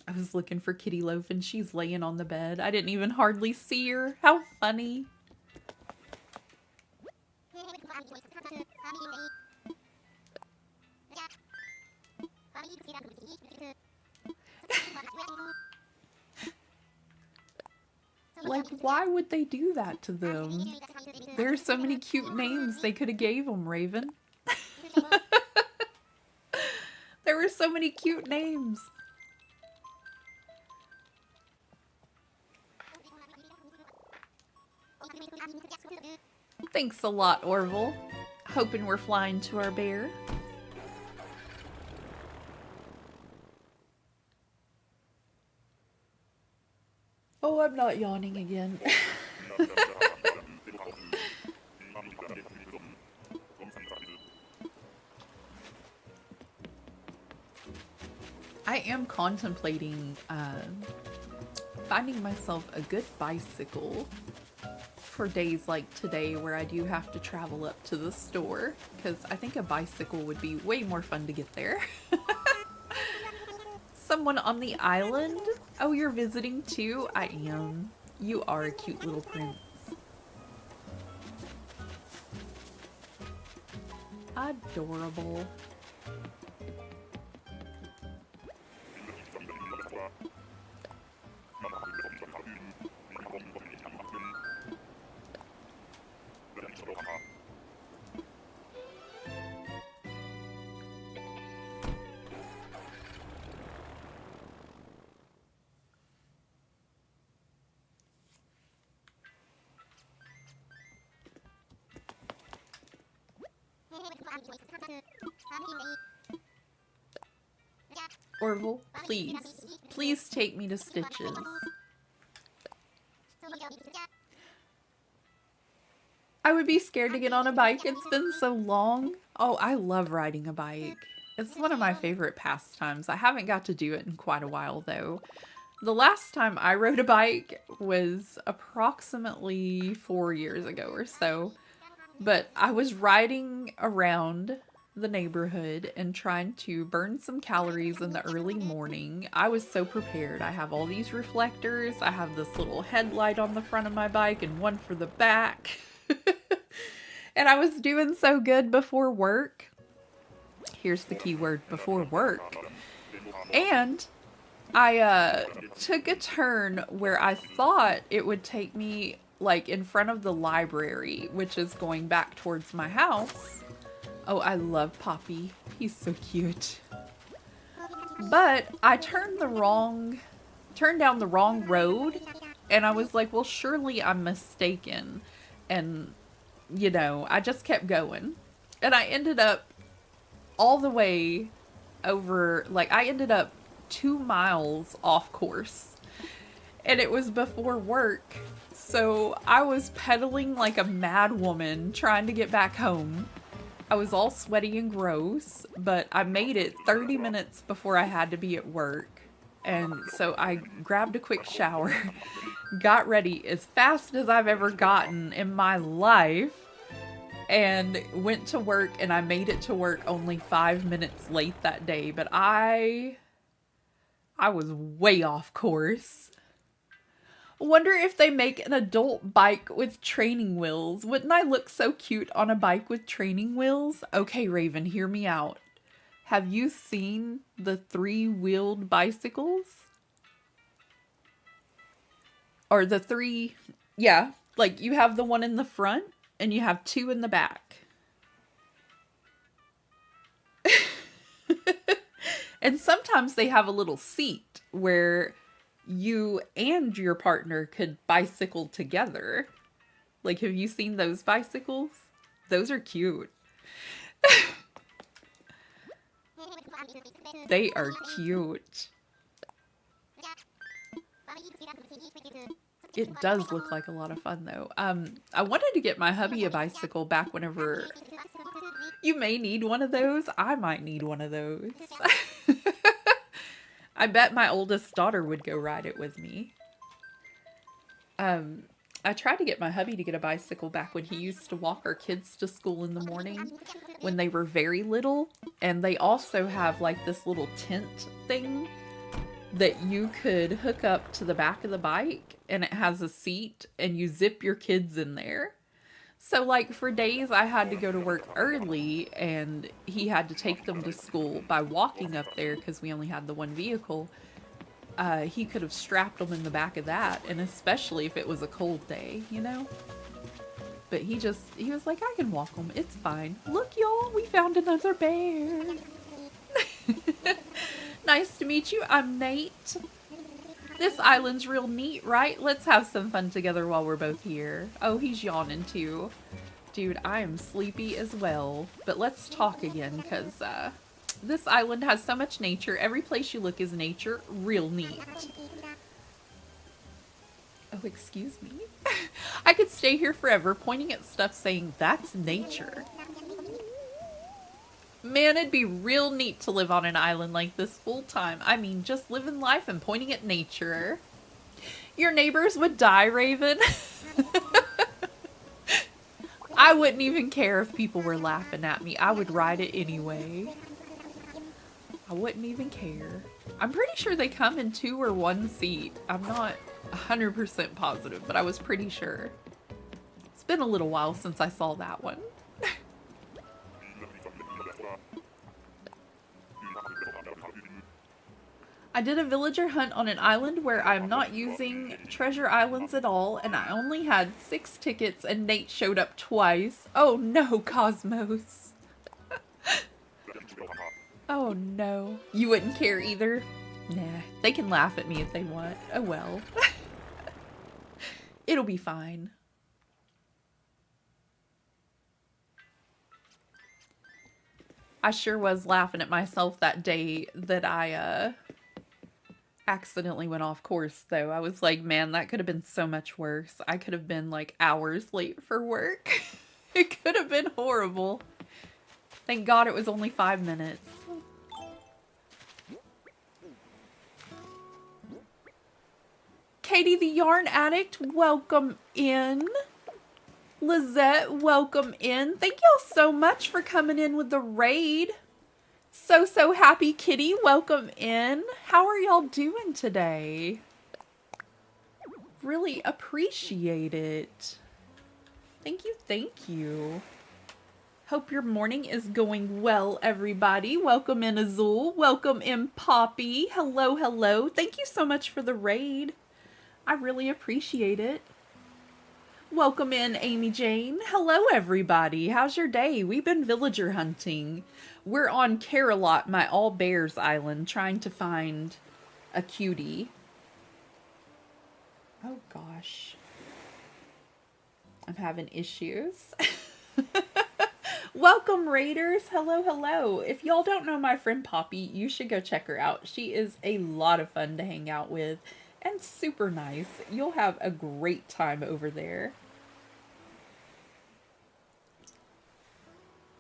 I was looking for Kitty Loaf and she's laying on the bed. I didn't even hardly see her. How funny. Like, why would they do that to them? There are so many cute names they could have gave them, Raven. There were so many cute names. Thanks a lot, Orville. Hoping we're flying to our bear. Oh, I'm not yawning again. I am contemplating finding myself a good bicycle for days like today where I do have to travel up to the store, because I think a bicycle would be way more fun to get there. Someone on the island? Oh, you're visiting too? I am. You are a cute little prince. Adorable. Orville, please. Please take me to Stitches. I would be scared to get on a bike. It's been so long. Oh, I love riding a bike. It's one of my favorite pastimes. I haven't got to do it in quite a while, though. The last time I rode a bike was approximately 4 years ago or so. But I was riding around the neighborhood and trying to burn some calories in the early morning. I was so prepared. I have all these reflectors. I have this little headlight on the front of my bike and one for the back. And I was doing so good before work. Here's the key word, before work. And I took a turn where I thought it would take me like in front of the library, which is going back towards my house. Oh, I love Poppy. He's so cute. But I turned down the wrong road, and I was like, well, surely I'm mistaken. And, you know, I just kept going. And I ended up all the way over, like, I ended up 2 miles off course. And it was before work. So I was pedaling like a mad woman trying to get back home. I was all sweaty and gross, but I made it 30 minutes before I had to be at work. And so I grabbed a quick shower, got ready as fast as I've ever gotten in my life, and went to work, and I made it to work only 5 minutes late that day. But I was way off course. Wonder if they make an adult bike with training wheels. Wouldn't I look so cute on a bike with training wheels? Okay, Raven, hear me out. Have you seen the three-wheeled bicycles? Or the three, yeah, like you have the one in the front and you have two in the back. And sometimes they have a little seat where you and your partner could bicycle together. Like, have you seen those bicycles? Those are cute. They are cute. It does look like a lot of fun, though. I wanted to get my hubby a bicycle back whenever... You may need one of those. I might need one of those. I bet my oldest daughter would go ride it with me. I tried to get my hubby to get a bicycle back when he used to walk our kids to school in the morning when they were very little. And they also have like this little tent thing that you could hook up to the back of the bike, and it has a seat and you zip your kids in there. So like for days I had to go to work early and he had to take them to school by walking up there because we only had the one vehicle. He could have strapped them in the back of that, and especially if it was a cold day, you know? But he was like, I can walk them. It's fine. Look, y'all, we found another bear. Nice to meet you. I'm Nate. This island's real neat, right? Let's have some fun together while we're both here. Oh, he's yawning too. Dude, I am sleepy as well. But let's talk again, because this island has so much nature. Every place you look is nature. Real neat. Oh, excuse me. I could stay here forever pointing at stuff saying, that's nature. Man, it'd be real neat to live on an island like this full time. I mean, just living life and pointing at nature. Your neighbors would die, Raven. I wouldn't even care if people were laughing at me. I would ride it anyway. I wouldn't even care. I'm pretty sure they come in 2 or 1 seat. I'm not 100% positive, but I was pretty sure. It's been a little while since I saw that one. I did a villager hunt on an island where I'm not using treasure islands at all, and I only had 6 tickets and Nate showed up twice. Oh no, Cosmos. Oh no. You wouldn't care either? Nah, they can laugh at me if they want. Oh well. It'll be fine. I sure was laughing at myself that day that I accidentally went off course, though. I was like, man, that could have been so much worse. I could have been like hours late for work. It could have been horrible. Thank God it was only 5 minutes. Katie the Yarn Addict, welcome in. Lizette, welcome in. Thank y'all so much for coming in with the raid. So happy Kitty, welcome in. How are y'all doing today? Really appreciate it. Thank you, thank you. Hope your morning is going well, everybody. Welcome in Azul. Welcome in Poppy. Hello, hello. Thank you so much for the raid. I really appreciate it. Welcome in, Amy Jane. Hello, everybody. How's your day? We've been villager hunting. We're on Carebears, my all bears island, trying to find a cutie. Oh, gosh. I'm having issues. Welcome, Raiders. Hello, hello. If y'all don't know my friend Poppy, you should go check her out. She is a lot of fun to hang out with and super nice. You'll have a great time over there.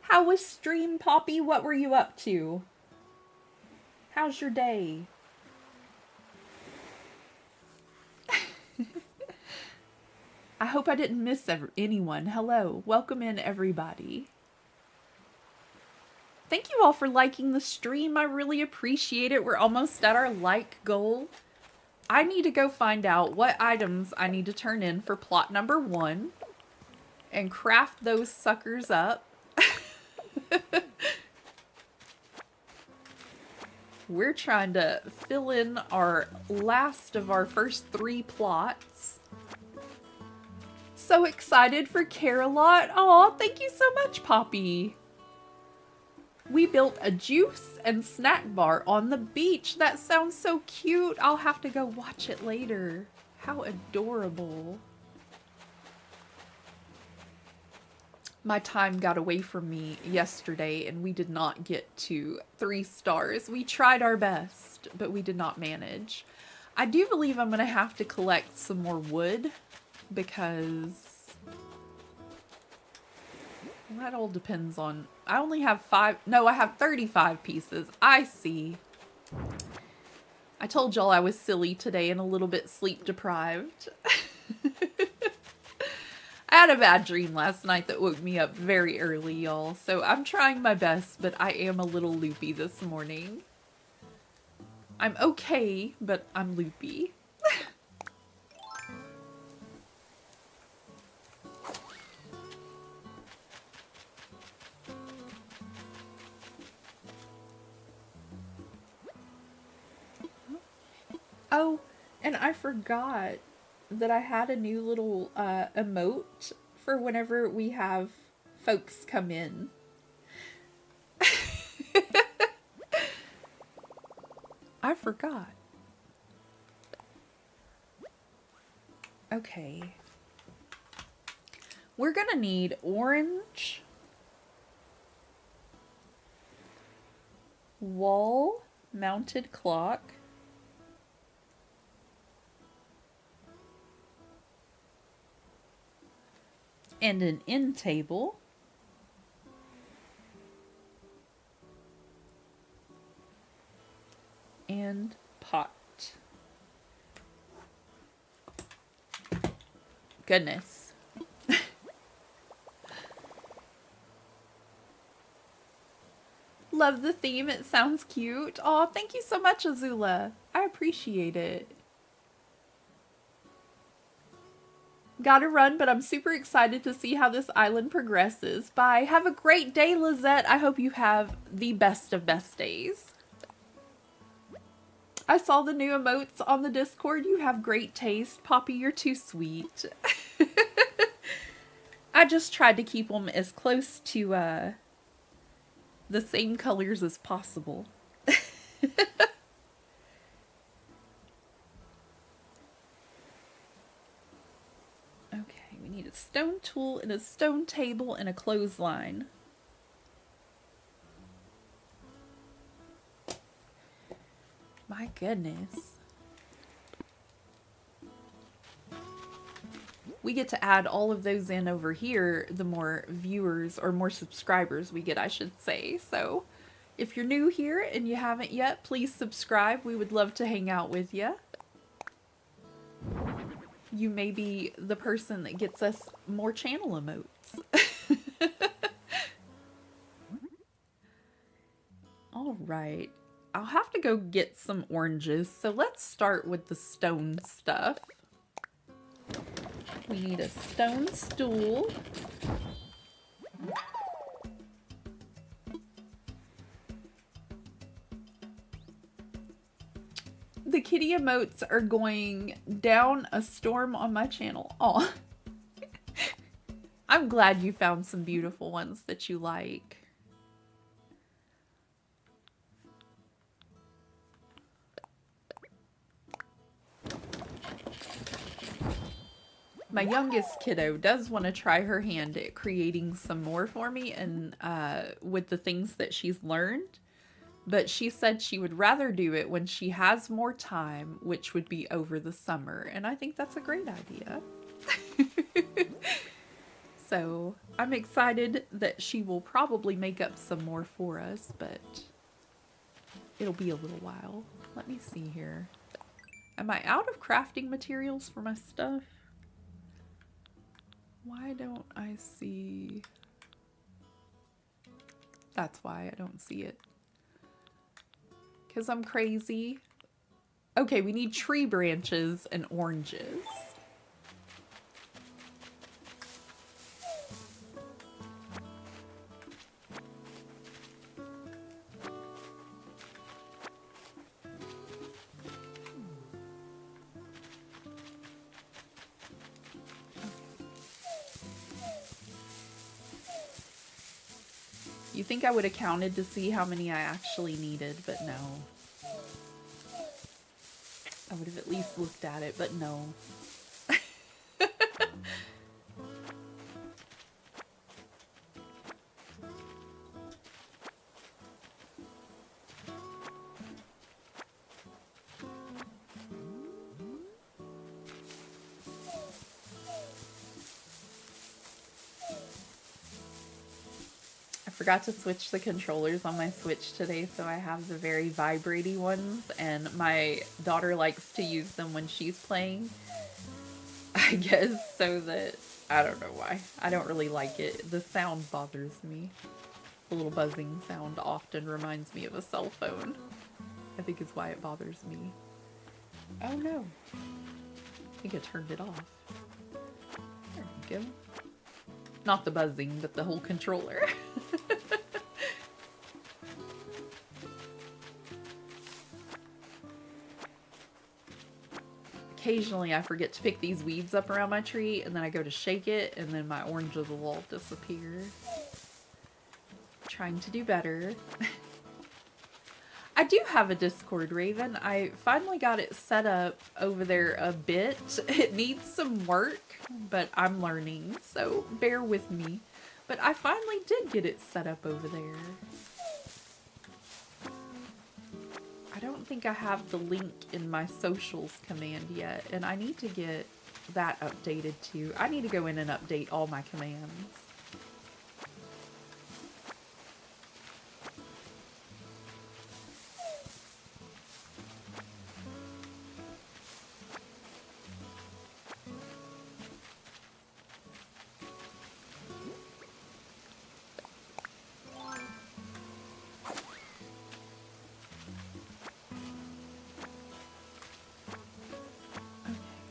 How was stream, Poppy? What were you up to? How's your day? I hope I didn't miss anyone. Hello. Welcome in, everybody. Thank you all for liking the stream. I really appreciate it. We're almost at our like goal. I need to go find out what items I need to turn in for plot number 1 and craft those suckers up. We're trying to fill in our last of our first 3 plots. So excited for Care-a-Lot. Aw, thank you so much, Poppy. We built a juice and snack bar on the beach. That sounds so cute. I'll have to go watch it later. How adorable. My time got away from me yesterday and we did not get to 3 stars. We tried our best, but we did not manage. I do believe I'm going to have to collect some more wood because that all depends on... I only have 5... No, I have 35 pieces. I see. I told y'all I was silly today and a little bit sleep deprived. I had a bad dream last night that woke me up very early, y'all. So I'm trying my best, but I am a little loopy this morning. I'm okay, but I'm loopy. Oh, and I forgot that I had a new little emote for whenever we have folks come in. I forgot. Okay. We're gonna need orange, wall mounted clock, and an end table. And pot. Goodness. Love the theme. It sounds cute. Aw, thank you so much, Azula. I appreciate it. Gotta run, but I'm super excited to see how this island progresses. Bye. Have a great day, Lizette. I hope you have the best of best days. I saw the new emotes on the Discord. You have great taste. Poppy, you're too sweet. I just tried to keep them as close to the same colors as possible. Okay, we need a stone tool and a stone table and a clothesline. My goodness. We get to add all of those in over here, the more viewers or more subscribers we get, I should say. So if you're new here and you haven't yet, please subscribe. We would love to hang out with you. You may be the person that gets us more channel emotes. All right. I'll have to go get some oranges, so let's start with the stone stuff. We need a stone stool. The kitty emotes are going down a storm on my channel. Aw. I'm glad you found some beautiful ones that you like. My youngest kiddo does want to try her hand at creating some more for me and with the things that she's learned. But she said she would rather do it when she has more time, which would be over the summer. And I think that's a great idea. So I'm excited that she will probably make up some more for us, but it'll be a little while. Let me see here. Am I out of crafting materials for my stuff? Why don't I see? That's why I don't see it. Because I'm crazy. Okay, we need tree branches and oranges. You think I would have counted to see how many I actually needed, but no. I would have at least looked at it, but no. I forgot to switch the controllers on my Switch today, so I have the very vibraty ones, and my daughter likes to use them when she's playing. I guess so that, I don't know why. I don't really like it. The sound bothers me. The little buzzing sound often reminds me of a cell phone. I think is why it bothers me. Oh no. I think I turned it off. There we go. Not the buzzing, but the whole controller. Occasionally I forget to pick these weeds up around my tree, and then I go to shake it, and then my oranges will all disappear. Trying to do better. I do have a Discord, Raven. I finally got it set up over there a bit. It needs some work, but I'm learning, so bear with me. But I finally did get it set up over there. I don't think I have the link in my socials command yet, and I need to get that updated too. I need to go in and update all my commands.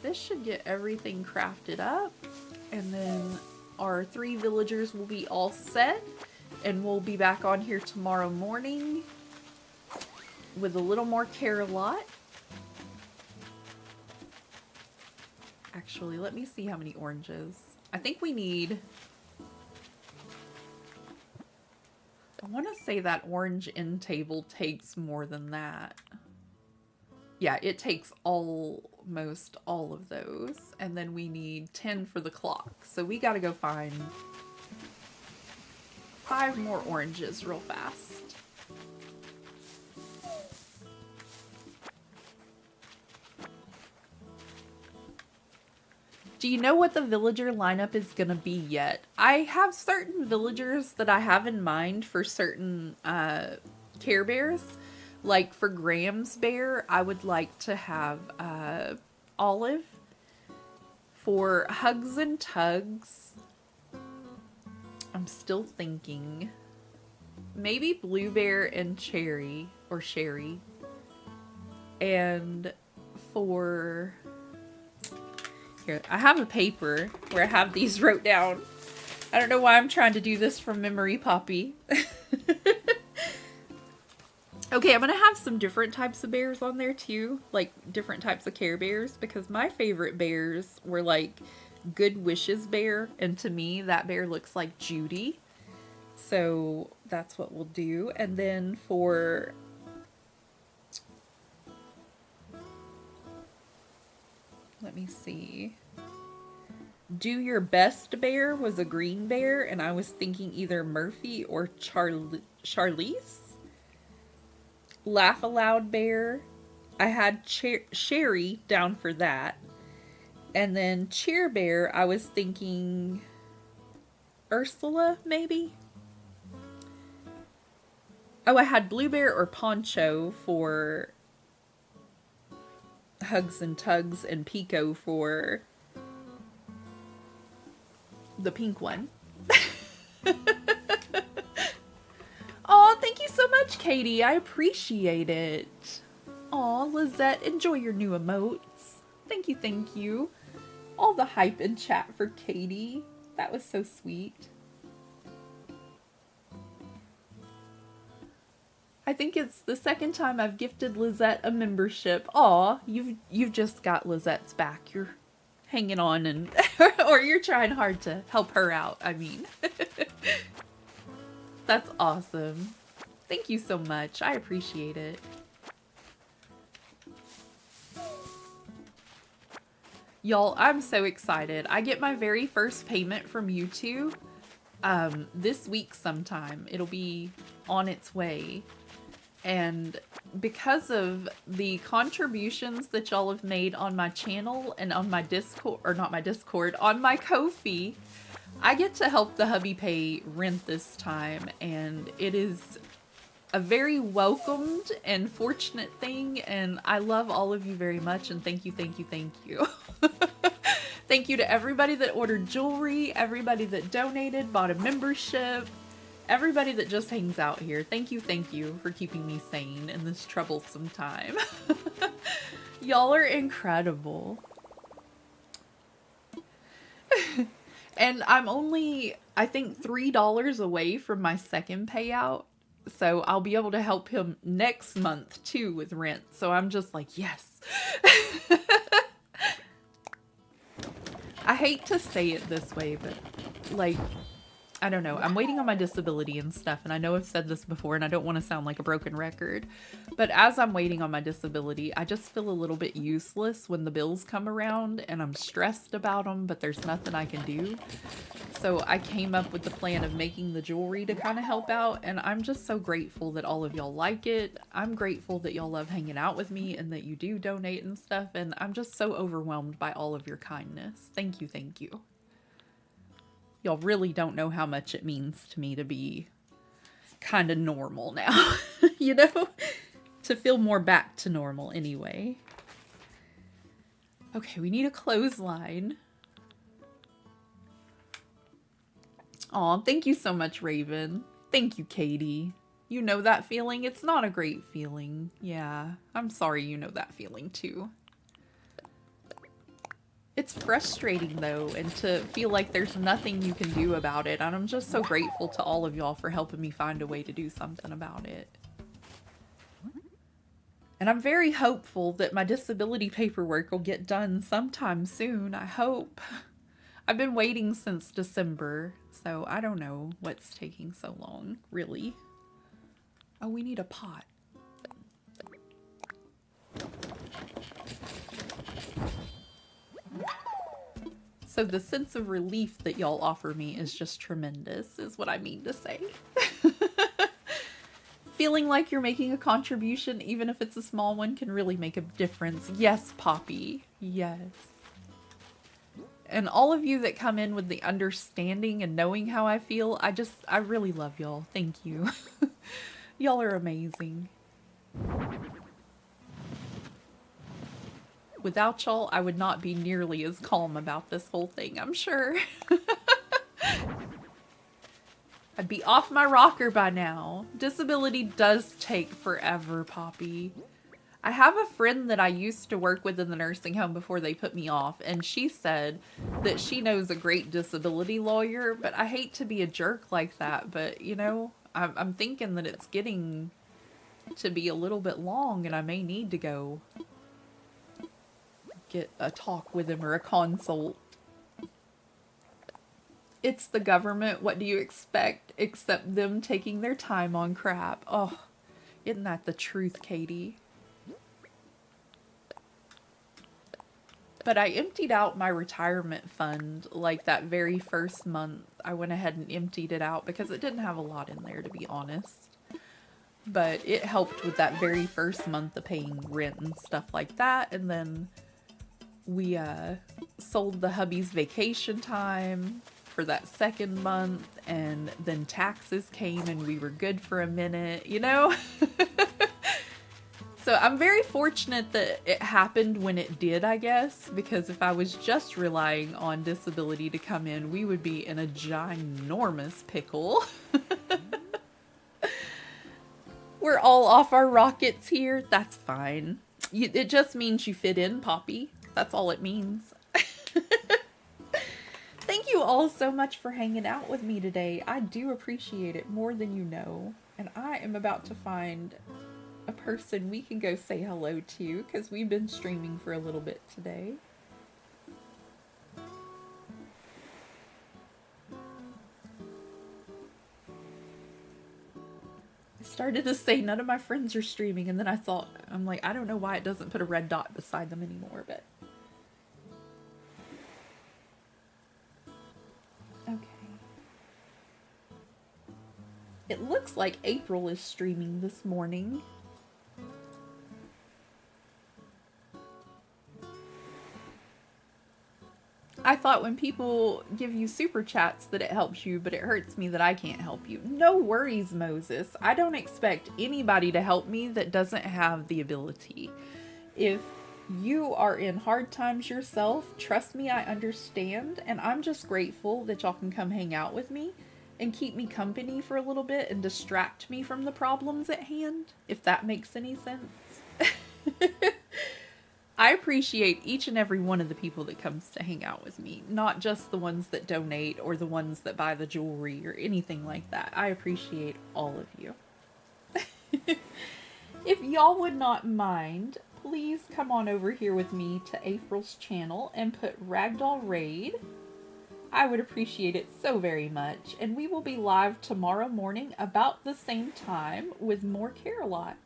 This should get everything crafted up, and then our 3 villagers will be all set, and we'll be back on here tomorrow morning with a little more Care-a-Lot. Actually, let me see how many oranges. I think we need... I want to say that orange end table takes more than that. Yeah, it takes almost all of those. And then we need 10 for the clock. So we gotta go find 5 more oranges real fast. Do you know what the villager lineup is gonna be yet? I have certain villagers that I have in mind for certain Care Bears. Like for Graham's bear, I would like to have Olive. For Hugs and Tugs, I'm still thinking maybe Blue Bear and Cherry, or Sherry. And for... Here, I have a paper where I have these wrote down. I don't know why I'm trying to do this from memory, Poppy. Okay, I'm going to have some different types of bears on there too, like different types of Care Bears, because my favorite bears were like Good Wishes bear, and to me that bear looks like Judy. So that's what we'll do. And then for... Let me see. Do Your Best bear was a green bear, and I was thinking either Murphy or Charlize. Laugh Aloud bear, I had Sherry down for that. And then Cheer Bear, I was thinking Ursula, maybe? Oh, I had Blue Bear or Poncho for Hugs and Tugs, and Pico for the pink one. Oh, thank you so much, Katie. I appreciate it. Aw, Lizette, enjoy your new emotes. Thank you, thank you. All the hype in chat for Katie. That was so sweet. I think it's the second time I've gifted Lizette a membership. Aw, you've just got Lizette's back. You're hanging on and or you're trying hard to help her out, I mean. That's awesome. Thank you so much. I appreciate it. Y'all, I'm so excited. I get my very first payment from YouTube this week sometime. It'll be on its way. And because of the contributions that y'all have made on my channel and on my Discord, or not my Discord, on my Ko-fi, I get to help the hubby pay rent this time. And it is a very welcomed and fortunate thing. And I love all of you very much. And thank you, thank you, thank you. Thank you to everybody that ordered jewelry, everybody that donated, bought a membership, everybody that just hangs out here. Thank you for keeping me sane in this troublesome time. Y'all are incredible. And I'm only, I think, $3 away from my second payout. So I'll be able to help him next month too with rent. So I'm just like, yes. I hate to say it this way, but like, I don't know. I'm waiting on my disability and stuff, and I know I've said this before, and I don't want to sound like a broken record, but as I'm waiting on my disability, I just feel a little bit useless when the bills come around, and I'm stressed about them, but there's nothing I can do. So I came up with the plan of making the jewelry to kind of help out, and I'm just so grateful that all of y'all like it. I'm grateful that y'all love hanging out with me, and that you do donate and stuff, and I'm just so overwhelmed by all of your kindness. Thank you, thank you. Y'all really don't know how much it means to me to be kind of normal now, you know? To feel more back to normal anyway. Okay, we need a clothesline. Aw, thank you so much, Raven. Thank you, Katie. You know that feeling? It's not a great feeling. Yeah, I'm sorry you know that feeling too. It's frustrating though, and to feel like there's nothing you can do about it. And I'm just so grateful to all of y'all for helping me find a way to do something about it. And I'm very hopeful that my disability paperwork will get done sometime soon, I hope. I've been waiting since December, so I don't know what's taking so long, really. Oh, we need a pot. So the sense of relief that y'all offer me is just tremendous, is what I mean to say. Feeling like you're making a contribution, even if it's a small one, can really make a difference. Yes, Poppy. Yes. And all of you that come in with the understanding and knowing how I feel, I really love y'all. Thank you. Y'all are amazing. Without y'all, I would not be nearly as calm about this whole thing, I'm sure. I'd be off my rocker by now. Disability does take forever, Poppy. I have a friend that I used to work with in the nursing home before they put me off, and she said that she knows a great disability lawyer, but I hate to be a jerk like that, but, you know, I'm thinking that it's getting to be a little bit long, and I may need to go get a talk with him or a consult. It's the government. What do you expect except them taking their time on crap? Oh, isn't that the truth, Katie? But I emptied out my retirement fund like that very first month. I went ahead and emptied it out because it didn't have a lot in there, to be honest. But it helped with that very first month of paying rent and stuff like that. And then we sold the hubby's vacation time for that second month, and then taxes came and we were good for a minute, you know? So I'm very fortunate that it happened when it did, I guess, because if I was just relying on disability to come in, we would be in a ginormous pickle. We're all off our rockets here. That's fine. It just means you fit in, Poppy. That's all it means. Thank you all so much for hanging out with me today. I do appreciate it more than you know. And I am about to find a person we can go say hello to because we've been streaming for a little bit today. I started to say none of my friends are streaming, and then I thought, I'm like, I don't know why it doesn't put a red dot beside them anymore, but okay. It looks like April is streaming this morning. I thought when people give you super chats that it helps you, but it hurts me that I can't help you. No worries, Moses. I don't expect anybody to help me that doesn't have the ability. If you are in hard times yourself, trust me, I understand, and I'm just grateful that y'all can come hang out with me and keep me company for a little bit and distract me from the problems at hand, if that makes any sense. I appreciate each and every one of the people that comes to hang out with me, not just the ones that donate or the ones that buy the jewelry or anything like that. I appreciate all of you. If y'all would not mind, please come on over here with me to April's channel and put Ragdoll Raid. I would appreciate it so very much, and we will be live tomorrow morning about the same time with more Care-a-Lot.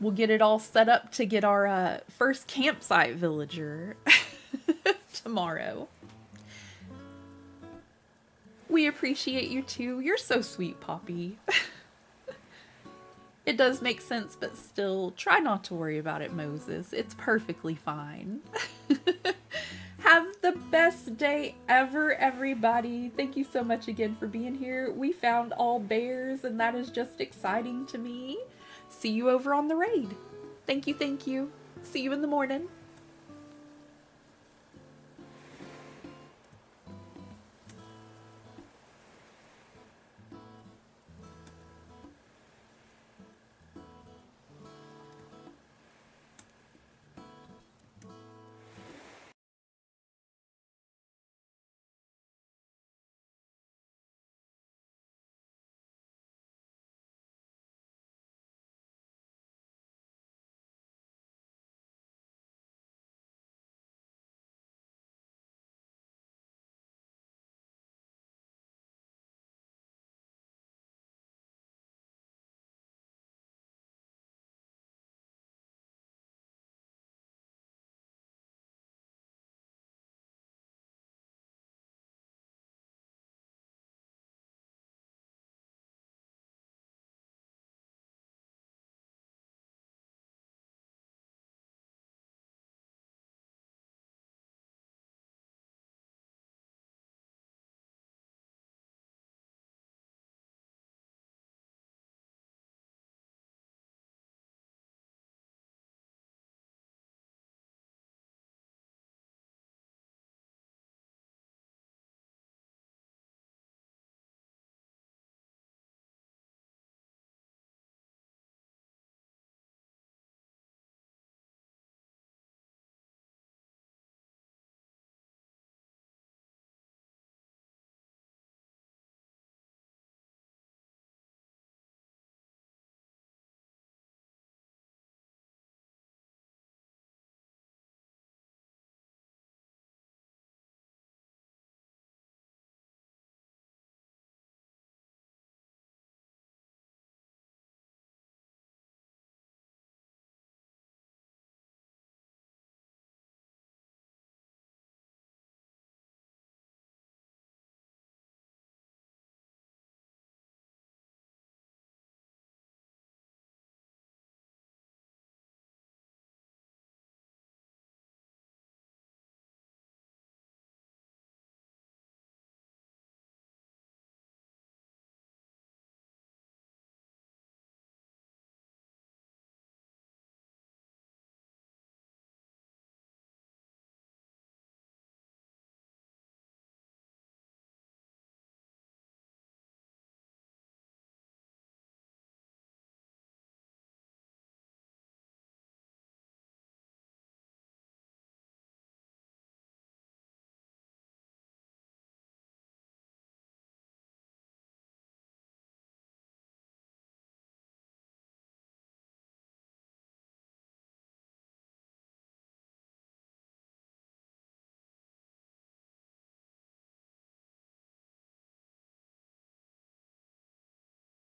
We'll get it all set up to get our first campsite villager tomorrow. We appreciate you too. You're so sweet, Poppy. It does make sense, but still, try not to worry about it, Moses. It's perfectly fine. Have the best day ever, everybody. Thank you so much again for being here. We found all bears, and that is just exciting to me. See you over on the raid. Thank you, thank you. See you in the morning.